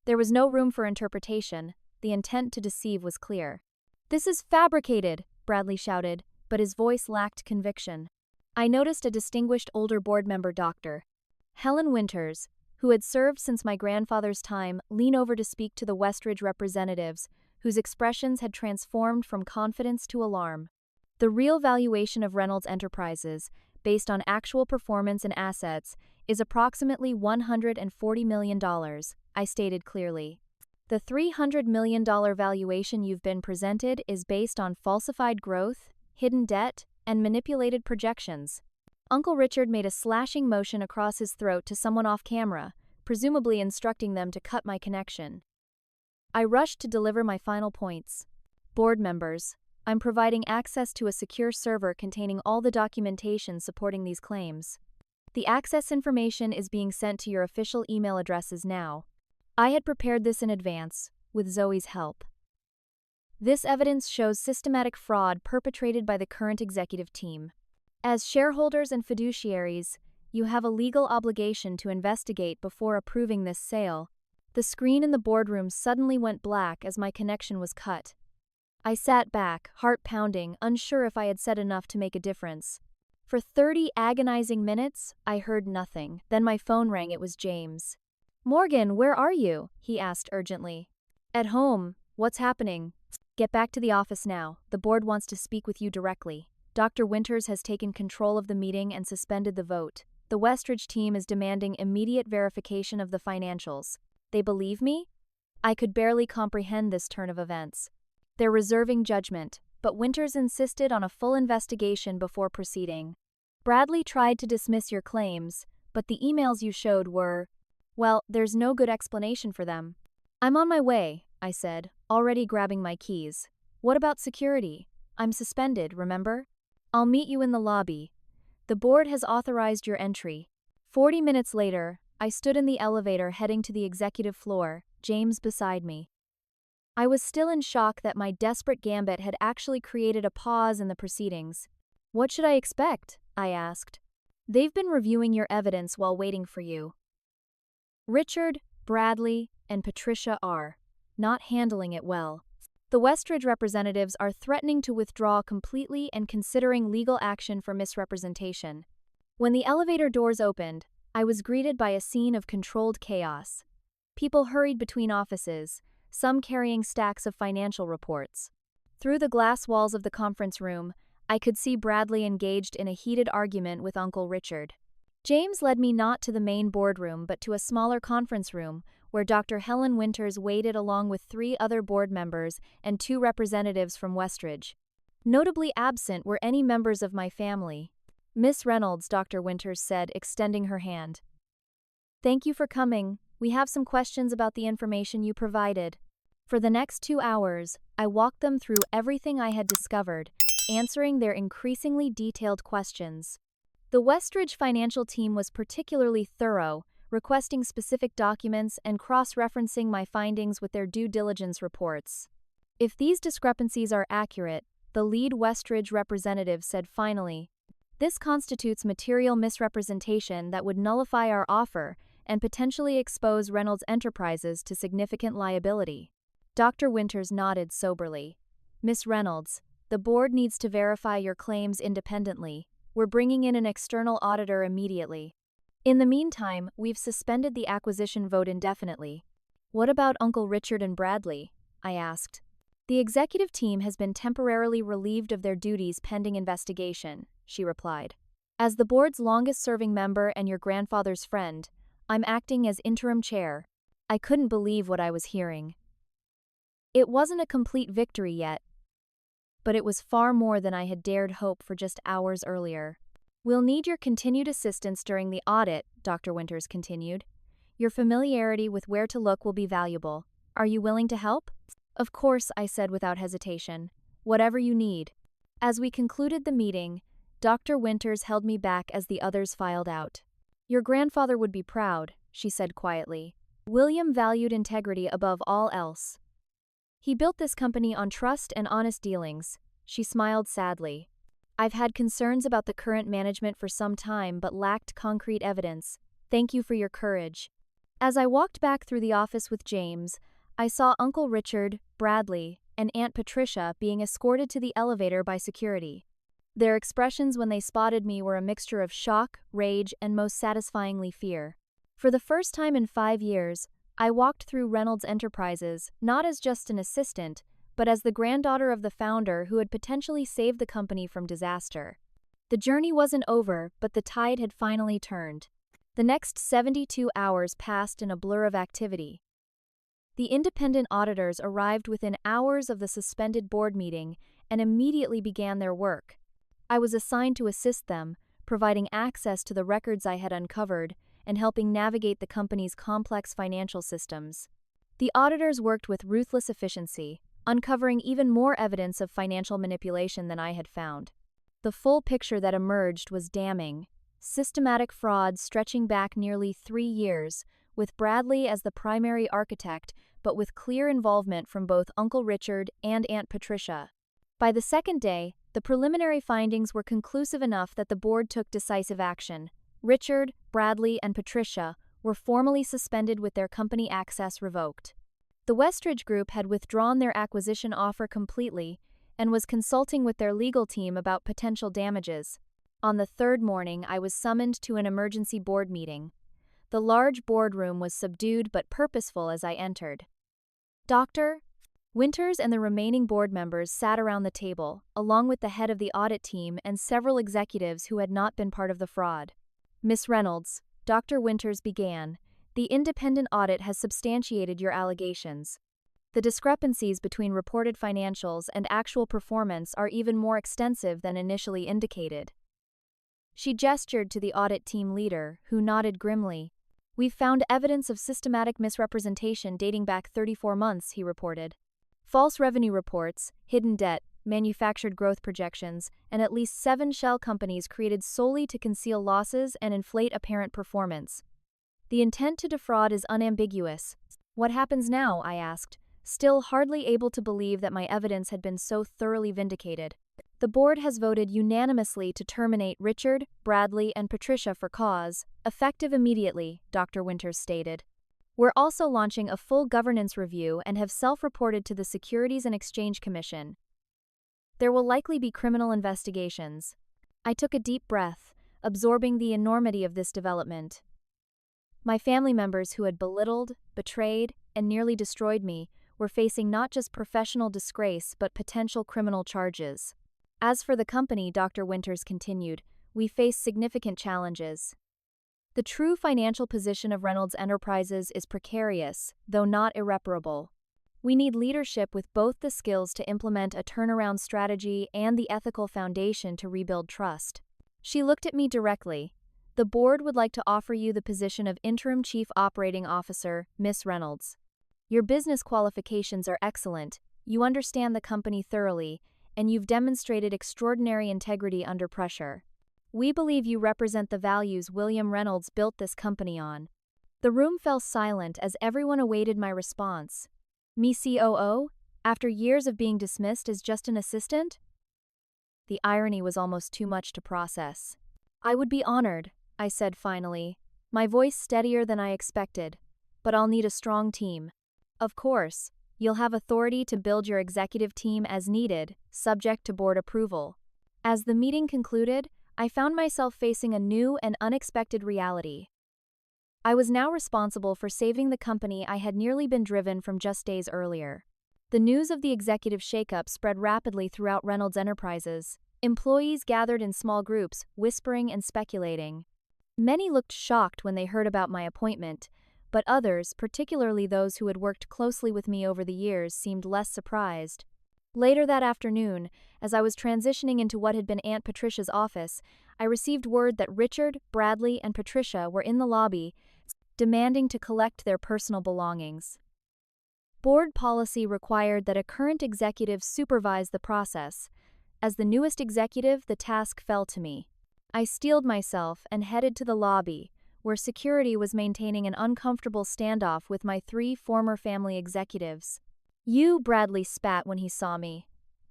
There was no room for interpretation. The intent to deceive was clear. "This is fabricated," Bradley shouted, but his voice lacked conviction. I noticed a distinguished older board member, Dr. Helen Winters, who had served since my grandfather's time, lean over to speak to the Westridge representatives, whose expressions had transformed from confidence to alarm. The real valuation of Reynolds Enterprises, based on actual performance and assets, is approximately $140 million, I stated clearly. The $300 million valuation you've been presented is based on falsified growth, hidden debt, and manipulated projections. Uncle Richard made a slashing motion across his throat to someone off camera, presumably instructing them to cut my connection. I rushed to deliver my final points. Board members, I'm providing access to a secure server containing all the documentation supporting these claims. The access information is being sent to your official email addresses now. I had prepared this in advance, with Zoe's help. This evidence shows systematic fraud perpetrated by the current executive team. As shareholders and fiduciaries, you have a legal obligation to investigate before approving this sale. The screen in the boardroom suddenly went black as my connection was cut. I sat back, heart pounding, unsure if I had said enough to make a difference. For 30 agonizing minutes, I heard nothing. Then my phone rang. It was James. "Morgan, where are you?" he asked urgently. "At home. What's happening?" "Get back to the office now. The board wants to speak with you directly. Dr. Winters has taken control of the meeting and suspended the vote. The Westridge team is demanding immediate verification of the financials. They believe me?" I could barely comprehend this turn of events. "They're reserving judgment, but Winters insisted on a full investigation before proceeding. Bradley tried to dismiss your claims, but the emails you showed were, well, there's no good explanation for them." "I'm on my way," I said, already grabbing my keys. "What about security? I'm suspended, remember? I'll meet you in the lobby. The board has authorized your entry." 40 minutes later, I stood in the elevator heading to the executive floor, James beside me. I was still in shock that my desperate gambit had actually created a pause in the proceedings. "What should I expect?" I asked. "They've been reviewing your evidence while waiting for you. Richard, Bradley, and Patricia are not handling it well. The Westridge representatives are threatening to withdraw completely and considering legal action for misrepresentation." When the elevator doors opened, I was greeted by a scene of controlled chaos. People hurried between offices, some carrying stacks of financial reports. Through the glass walls of the conference room, I could see Bradley engaged in a heated argument with Uncle Richard. James led me not to the main boardroom but to a smaller conference room where Dr. Helen Winters waited along with 3 other board members and 2 representatives from Westridge. Notably absent were any members of my family. Miss Reynolds, Dr. Winters said, extending her hand. Thank you for coming. We have some questions about the information you provided. For the next 2 hours, I walked them through everything I had discovered, answering their increasingly detailed questions. The Westridge financial team was particularly thorough, requesting specific documents and cross-referencing my findings with their due diligence reports. If these discrepancies are accurate, the lead Westridge representative said finally, this constitutes material misrepresentation that would nullify our offer and potentially expose Reynolds Enterprises to significant liability. Dr. Winters nodded soberly. Miss Reynolds, the board needs to verify your claims independently. We're bringing in an external auditor immediately. In the meantime, we've suspended the acquisition vote indefinitely. What about Uncle Richard and Bradley? I asked. The executive team has been temporarily relieved of their duties pending investigation, she replied. As the board's longest-serving member and your grandfather's friend, I'm acting as interim chair. I couldn't believe what I was hearing. It wasn't a complete victory yet, but it was far more than I had dared hope for just hours earlier. We'll need your continued assistance during the audit, Dr. Winters continued. Your familiarity with where to look will be valuable. Are you willing to help? Of course, I said without hesitation. Whatever you need. As we concluded the meeting, Dr. Winters held me back as the others filed out. Your grandfather would be proud, she said quietly. William valued integrity above all else. He built this company on trust and honest dealings. She smiled sadly. I've had concerns about the current management for some time but lacked concrete evidence. Thank you for your courage. As I walked back through the office with James, I saw Uncle Richard, Bradley, and Aunt Patricia being escorted to the elevator by security. Their expressions when they spotted me were a mixture of shock, rage, and most satisfyingly fear. For the first time in 5 years, I walked through Reynolds Enterprises not as just an assistant, but as the granddaughter of the founder who had potentially saved the company from disaster. The journey wasn't over, but the tide had finally turned. The next 72 hours passed in a blur of activity. The independent auditors arrived within hours of the suspended board meeting and immediately began their work. I was assigned to assist them, providing access to the records I had uncovered and helping navigate the company's complex financial systems. The auditors worked with ruthless efficiency, uncovering even more evidence of financial manipulation than I had found. The full picture that emerged was damning. Systematic fraud stretching back nearly 3 years, with Bradley as the primary architect, but with clear involvement from both Uncle Richard and Aunt Patricia. By the second day, the preliminary findings were conclusive enough that the board took decisive action. Richard, Bradley, and Patricia were formally suspended with their company access revoked. The Westridge Group had withdrawn their acquisition offer completely and was consulting with their legal team about potential damages. On the third morning, I was summoned to an emergency board meeting. The large boardroom was subdued but purposeful as I entered. Dr. Winters and the remaining board members sat around the table, along with the head of the audit team and several executives who had not been part of the fraud. Miss Reynolds, Dr. Winters began, the independent audit has substantiated your allegations. The discrepancies between reported financials and actual performance are even more extensive than initially indicated. She gestured to the audit team leader, who nodded grimly. We've found evidence of systematic misrepresentation dating back 34 months, he reported. False revenue reports, hidden debt, manufactured growth projections, and at least 7 shell companies created solely to conceal losses and inflate apparent performance. The intent to defraud is unambiguous. What happens now? I asked, still hardly able to believe that my evidence had been so thoroughly vindicated. The board has voted unanimously to terminate Richard, Bradley, and Patricia for cause, effective immediately, Dr. Winters stated. We're also launching a full governance review and have self-reported to the Securities and Exchange Commission. There will likely be criminal investigations. I took a deep breath, absorbing the enormity of this development. My family members who had belittled, betrayed, and nearly destroyed me were facing not just professional disgrace but potential criminal charges. As for the company, Dr. Winters continued, we face significant challenges. The true financial position of Reynolds Enterprises is precarious, though not irreparable. We need leadership with both the skills to implement a turnaround strategy and the ethical foundation to rebuild trust. She looked at me directly. The board would like to offer you the position of Interim Chief Operating Officer, Miss Reynolds. Your business qualifications are excellent, you understand the company thoroughly, and you've demonstrated extraordinary integrity under pressure. We believe you represent the values William Reynolds built this company on. The room fell silent as everyone awaited my response. Me COO? After years of being dismissed as just an assistant? The irony was almost too much to process. I would be honored, I said finally, my voice steadier than I expected. But I'll need a strong team. Of course, you'll have authority to build your executive team as needed, subject to board approval. As the meeting concluded, I found myself facing a new and unexpected reality. I was now responsible for saving the company I had nearly been driven from just days earlier. The news of the executive shakeup spread rapidly throughout Reynolds Enterprises. Employees gathered in small groups, whispering and speculating. Many looked shocked when they heard about my appointment, but others, particularly those who had worked closely with me over the years, seemed less surprised. Later that afternoon, as I was transitioning into what had been Aunt Patricia's office, I received word that Richard, Bradley, and Patricia were in the lobby, demanding to collect their personal belongings. Board policy required that a current executive supervise the process. As the newest executive, the task fell to me. I steeled myself and headed to the lobby, where security was maintaining an uncomfortable standoff with my 3 former family executives. You, Bradley spat when he saw me.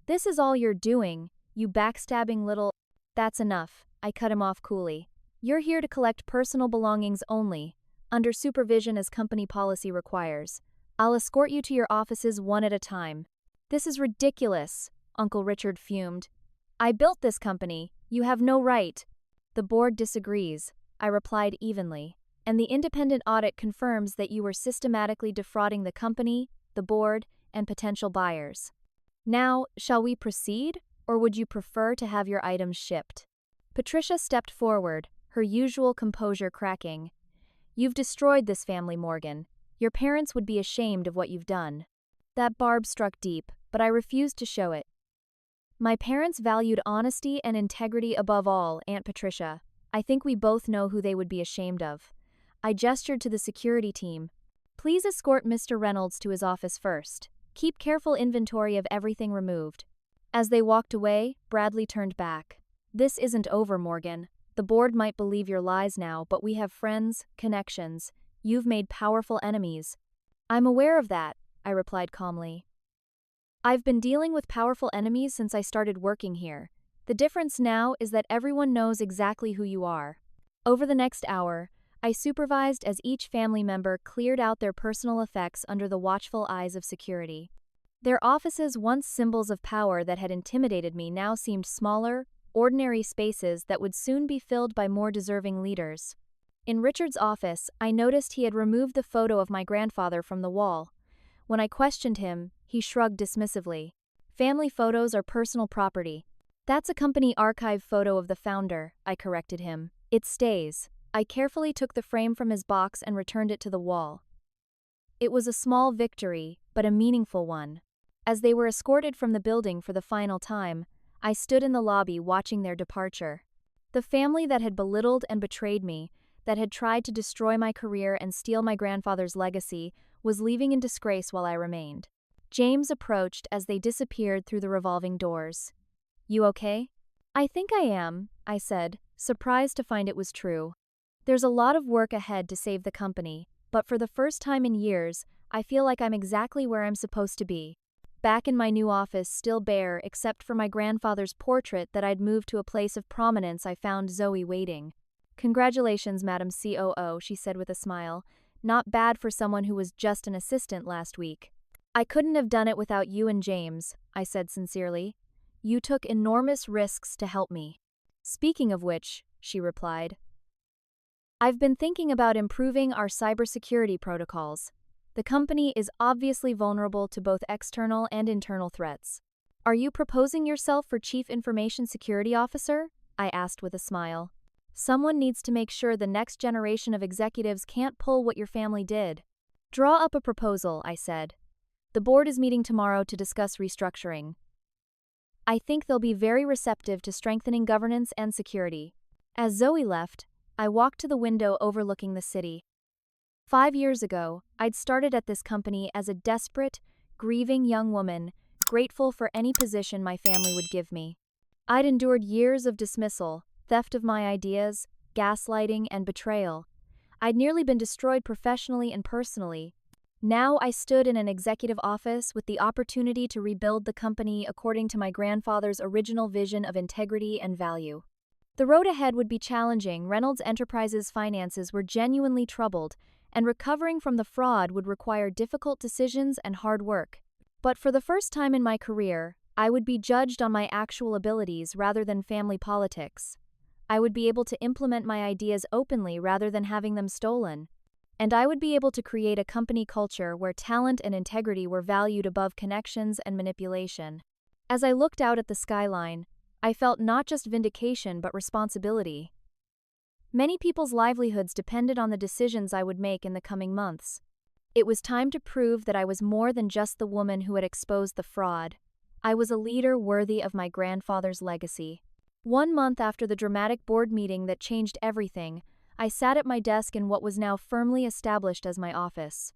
This is all you're doing, you backstabbing little... That's enough, I cut him off coolly. You're here to collect personal belongings only, under supervision as company policy requires. I'll escort you to your offices one at a time. This is ridiculous, Uncle Richard fumed. I built this company, you have no right. The board disagrees, I replied evenly, and the independent audit confirms that you were systematically defrauding the company, the board, and potential buyers. Now, shall we proceed, or would you prefer to have your items shipped? Patricia stepped forward, her usual composure cracking. You've destroyed this family, Morgan. Your parents would be ashamed of what you've done. That barb struck deep, but I refused to show it. My parents valued honesty and integrity above all, Aunt Patricia. I think we both know who they would be ashamed of. I gestured to the security team. Please escort Mr. Reynolds to his office first. Keep careful inventory of everything removed. As they walked away, Bradley turned back. This isn't over, Morgan. The board might believe your lies now, but we have friends, connections. You've made powerful enemies. I'm aware of that, I replied calmly. I've been dealing with powerful enemies since I started working here. The difference now is that everyone knows exactly who you are. Over the next hour, I supervised as each family member cleared out their personal effects under the watchful eyes of security. Their offices, once symbols of power that had intimidated me, now seemed smaller, ordinary spaces that would soon be filled by more deserving leaders. In Richard's office, I noticed he had removed the photo of my grandfather from the wall. When I questioned him, he shrugged dismissively. Family photos are personal property. That's a company archive photo of the founder, I corrected him. It stays. I carefully took the frame from his box and returned it to the wall. It was a small victory, but a meaningful one. As they were escorted from the building for the final time, I stood in the lobby watching their departure. The family that had belittled and betrayed me, that had tried to destroy my career and steal my grandfather's legacy, was leaving in disgrace while I remained. James approached as they disappeared through the revolving doors. You okay? I think I am, I said, surprised to find it was true. There's a lot of work ahead to save the company, but for the first time in years, I feel like I'm exactly where I'm supposed to be. Back in my new office, still bare except for my grandfather's portrait that I'd moved to a place of prominence, I found Zoe waiting. Congratulations, Madam COO, she said with a smile. Not bad for someone who was just an assistant last week. I couldn't have done it without you and James, I said sincerely. You took enormous risks to help me. Speaking of which, she replied, I've been thinking about improving our cybersecurity protocols. The company is obviously vulnerable to both external and internal threats. Are you proposing yourself for Chief Information Security Officer? I asked with a smile. Someone needs to make sure the next generation of executives can't pull what your family did. Draw up a proposal, I said. The board is meeting tomorrow to discuss restructuring. I think they'll be very receptive to strengthening governance and security. As Zoe left, I walked to the window overlooking the city. 5 years ago, I'd started at this company as a desperate, grieving young woman, grateful for any position my family would give me. I'd endured years of dismissal, theft of my ideas, gaslighting, and betrayal. I'd nearly been destroyed professionally and personally. Now I stood in an executive office with the opportunity to rebuild the company according to my grandfather's original vision of integrity and value. The road ahead would be challenging. Reynolds Enterprises' finances were genuinely troubled, and recovering from the fraud would require difficult decisions and hard work. But for the first time in my career, I would be judged on my actual abilities rather than family politics. I would be able to implement my ideas openly rather than having them stolen. And I would be able to create a company culture where talent and integrity were valued above connections and manipulation. As I looked out at the skyline, I felt not just vindication but responsibility. Many people's livelihoods depended on the decisions I would make in the coming months. It was time to prove that I was more than just the woman who had exposed the fraud. I was a leader worthy of my grandfather's legacy. 1 month after the dramatic board meeting that changed everything, I sat at my desk in what was now firmly established as my office.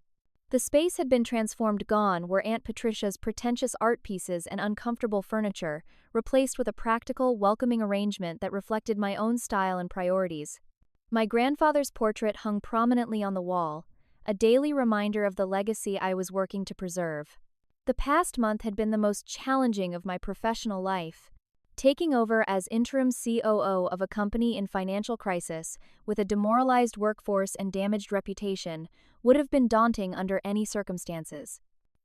The space had been transformed, gone were Aunt Patricia's pretentious art pieces and uncomfortable furniture, replaced with a practical, welcoming arrangement that reflected my own style and priorities. My grandfather's portrait hung prominently on the wall, a daily reminder of the legacy I was working to preserve. The past month had been the most challenging of my professional life. Taking over as interim COO of a company in financial crisis, with a demoralized workforce and damaged reputation, would have been daunting under any circumstances.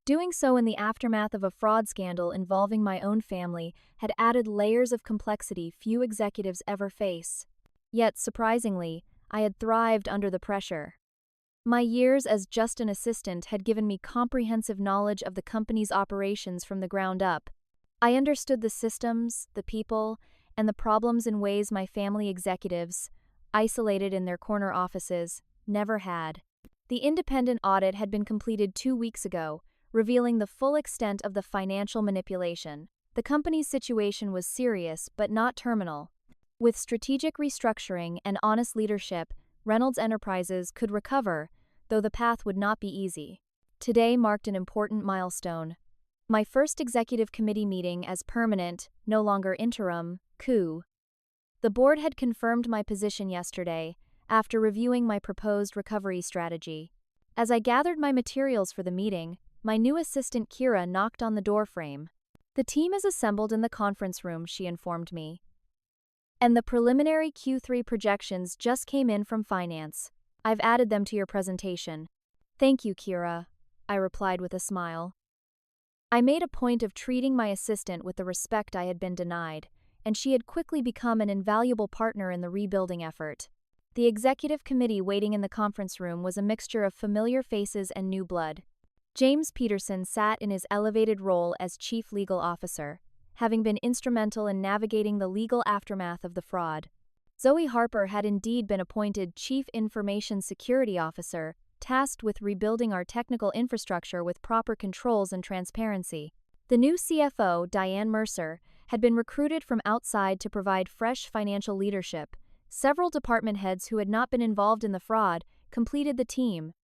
Doing so in the aftermath of a fraud scandal involving my own family had added layers of complexity few executives ever face. Yet, surprisingly, I had thrived under the pressure. My years as just an assistant had given me comprehensive knowledge of the company's operations from the ground up. I understood the systems, the people, and the problems in ways my family executives, isolated in their corner offices, never had. The independent audit had been completed 2 weeks ago, revealing the full extent of the financial manipulation. The company's situation was serious but not terminal. With strategic restructuring and honest leadership, Reynolds Enterprises could recover, though the path would not be easy. Today marked an important milestone. My first executive committee meeting as permanent, no longer interim, coup. The board had confirmed my position yesterday, after reviewing my proposed recovery strategy. As I gathered my materials for the meeting, my new assistant Kira knocked on the doorframe. "The team is assembled in the conference room," she informed me. "And the preliminary Q3 projections just came in from finance. I've added them to your presentation." "Thank you, Kira," I replied with a smile. I made a point of treating my assistant with the respect I had been denied, and she had quickly become an invaluable partner in the rebuilding effort. The executive committee waiting in the conference room was a mixture of familiar faces and new blood. James Peterson sat in his elevated role as Chief Legal Officer, having been instrumental in navigating the legal aftermath of the fraud. Zoe Harper had indeed been appointed Chief Information Security Officer, tasked with rebuilding our technical infrastructure with proper controls and transparency. The new CFO, Diane Mercer, had been recruited from outside to provide fresh financial leadership. Several department heads who had not been involved in the fraud completed the team.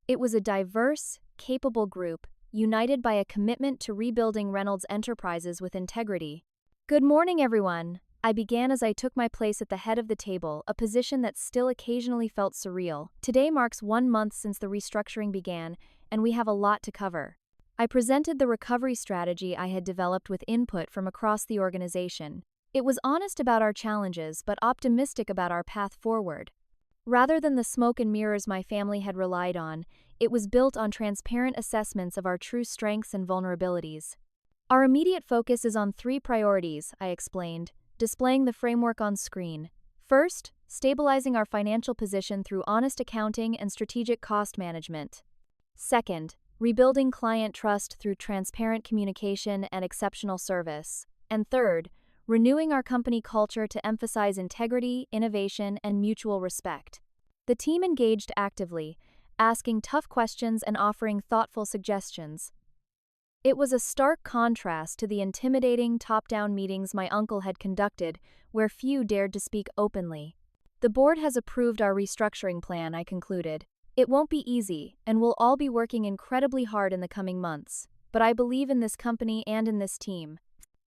It was a diverse, capable group, united by a commitment to rebuilding Reynolds Enterprises with integrity. "Good morning, everyone," I began as I took my place at the head of the table, a position that still occasionally felt surreal. Today marks 1 month since the restructuring began, and we have a lot to cover. I presented the recovery strategy I had developed with input from across the organization. It was honest about our challenges, but optimistic about our path forward. Rather than the smoke and mirrors my family had relied on, it was built on transparent assessments of our true strengths and vulnerabilities. "Our immediate focus is on 3 priorities," I explained, displaying the framework on screen. "First, stabilizing our financial position through honest accounting and strategic cost management. Second, rebuilding client trust through transparent communication and exceptional service. And third, renewing our company culture to emphasize integrity, innovation, and mutual respect." The team engaged actively, asking tough questions and offering thoughtful suggestions. It was a stark contrast to the intimidating top-down meetings my uncle had conducted, where few dared to speak openly. The board has approved our restructuring plan, I concluded. It won't be easy, and we'll all be working incredibly hard in the coming months. But I believe in this company and in this team.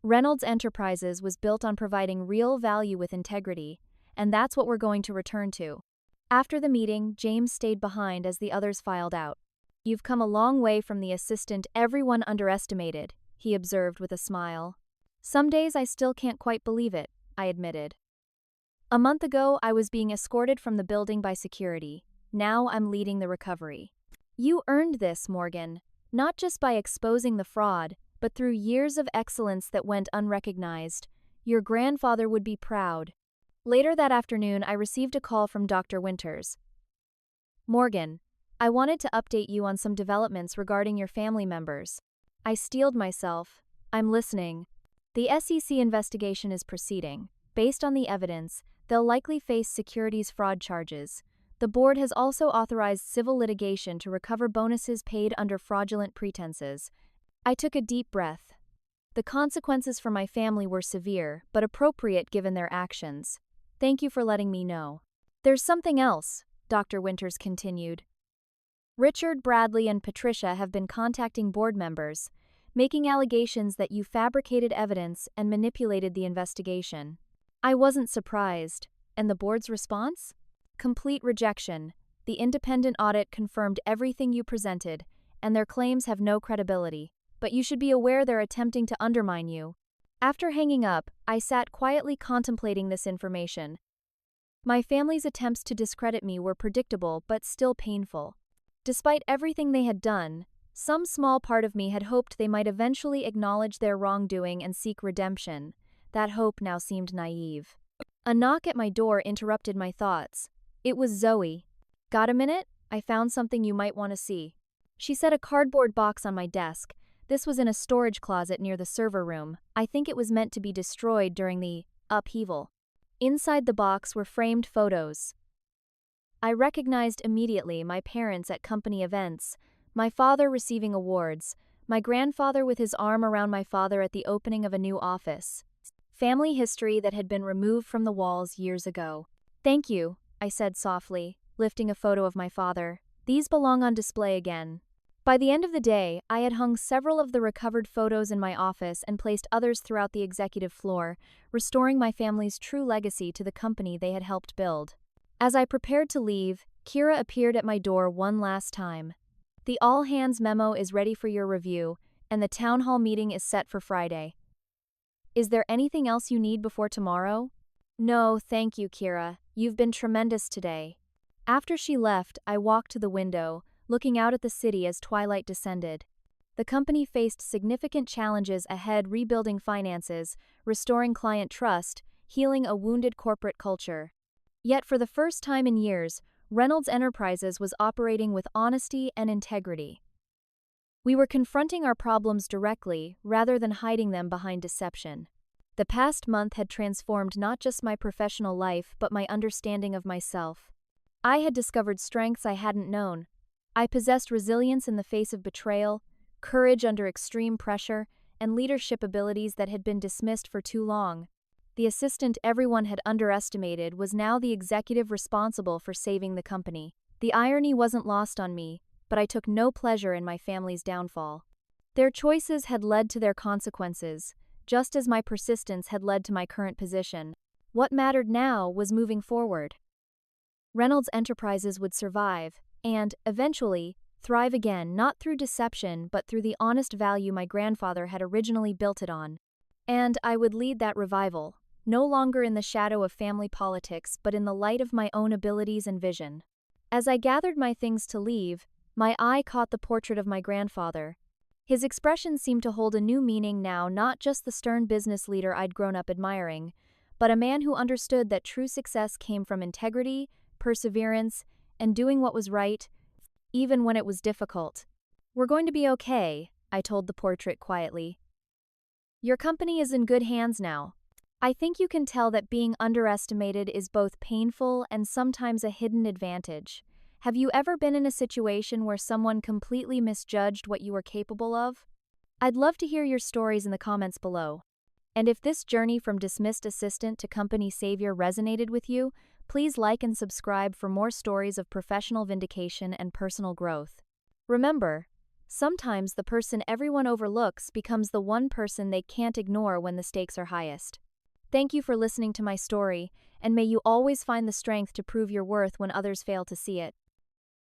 Reynolds Enterprises was built on providing real value with integrity, and that's what we're going to return to. After the meeting, James stayed behind as the others filed out. You've come a long way from the assistant everyone underestimated, he observed with a smile. Some days I still can't quite believe it, I admitted. A month ago, I was being escorted from the building by security. Now I'm leading the recovery. You earned this, Morgan, not just by exposing the fraud, but through years of excellence that went unrecognized. Your grandfather would be proud. Later that afternoon, I received a call from Dr. Winters. Morgan, I wanted to update you on some developments regarding your family members. I steeled myself. I'm listening. The SEC investigation is proceeding. Based on the evidence, they'll likely face securities fraud charges. The board has also authorized civil litigation to recover bonuses paid under fraudulent pretenses. I took a deep breath. The consequences for my family were severe, but appropriate given their actions. Thank you for letting me know. There's something else, Dr. Winters continued. Richard, Bradley, and Patricia have been contacting board members, making allegations that you fabricated evidence and manipulated the investigation. I wasn't surprised. And the board's response? Complete rejection. The independent audit confirmed everything you presented, and their claims have no credibility. But you should be aware they're attempting to undermine you. After hanging up, I sat quietly contemplating this information. My family's attempts to discredit me were predictable but still painful. Despite everything they had done, some small part of me had hoped they might eventually acknowledge their wrongdoing and seek redemption. That hope now seemed naive. A knock at my door interrupted my thoughts. It was Zoe. Got a minute? I found something you might want to see. She set a cardboard box on my desk. This was in a storage closet near the server room. I think it was meant to be destroyed during the upheaval. Inside the box were framed photos. I recognized immediately my parents at company events, my father receiving awards, my grandfather with his arm around my father at the opening of a new office. Family history that had been removed from the walls years ago. Thank you, I said softly, lifting a photo of my father. These belong on display again. By the end of the day, I had hung several of the recovered photos in my office and placed others throughout the executive floor, restoring my family's true legacy to the company they had helped build. As I prepared to leave, Kira appeared at my door one last time. The all-hands memo is ready for your review, and the town hall meeting is set for Friday. Is there anything else you need before tomorrow? No, thank you, Kira. You've been tremendous today. After she left, I walked to the window, looking out at the city as twilight descended. The company faced significant challenges ahead, rebuilding finances, restoring client trust, healing a wounded corporate culture. Yet for the first time in years, Reynolds Enterprises was operating with honesty and integrity. We were confronting our problems directly rather than hiding them behind deception. The past month had transformed not just my professional life but my understanding of myself. I had discovered strengths I hadn't known. I possessed resilience in the face of betrayal, courage under extreme pressure, and leadership abilities that had been dismissed for too long. The assistant everyone had underestimated was now the executive responsible for saving the company. The irony wasn't lost on me, but I took no pleasure in my family's downfall. Their choices had led to their consequences, just as my persistence had led to my current position. What mattered now was moving forward. Reynolds Enterprises would survive, and, eventually, thrive again, not through deception but through the honest value my grandfather had originally built it on. And I would lead that revival, no longer in the shadow of family politics but in the light of my own abilities and vision. As I gathered my things to leave, my eye caught the portrait of my grandfather. His expression seemed to hold a new meaning now, not just the stern business leader I'd grown up admiring, but a man who understood that true success came from integrity, perseverance, and doing what was right, even when it was difficult. We're going to be okay, I told the portrait quietly. Your company is in good hands now. I think you can tell that being underestimated is both painful and sometimes a hidden advantage. Have you ever been in a situation where someone completely misjudged what you were capable of? I'd love to hear your stories in the comments below. And if this journey from dismissed assistant to company savior resonated with you, Please like and subscribe for more stories of professional vindication and personal growth. Remember, sometimes the person everyone overlooks becomes the one person they can't ignore when the stakes are highest. Thank you for listening to my story, and may you always find the strength to prove your worth when others fail to see it.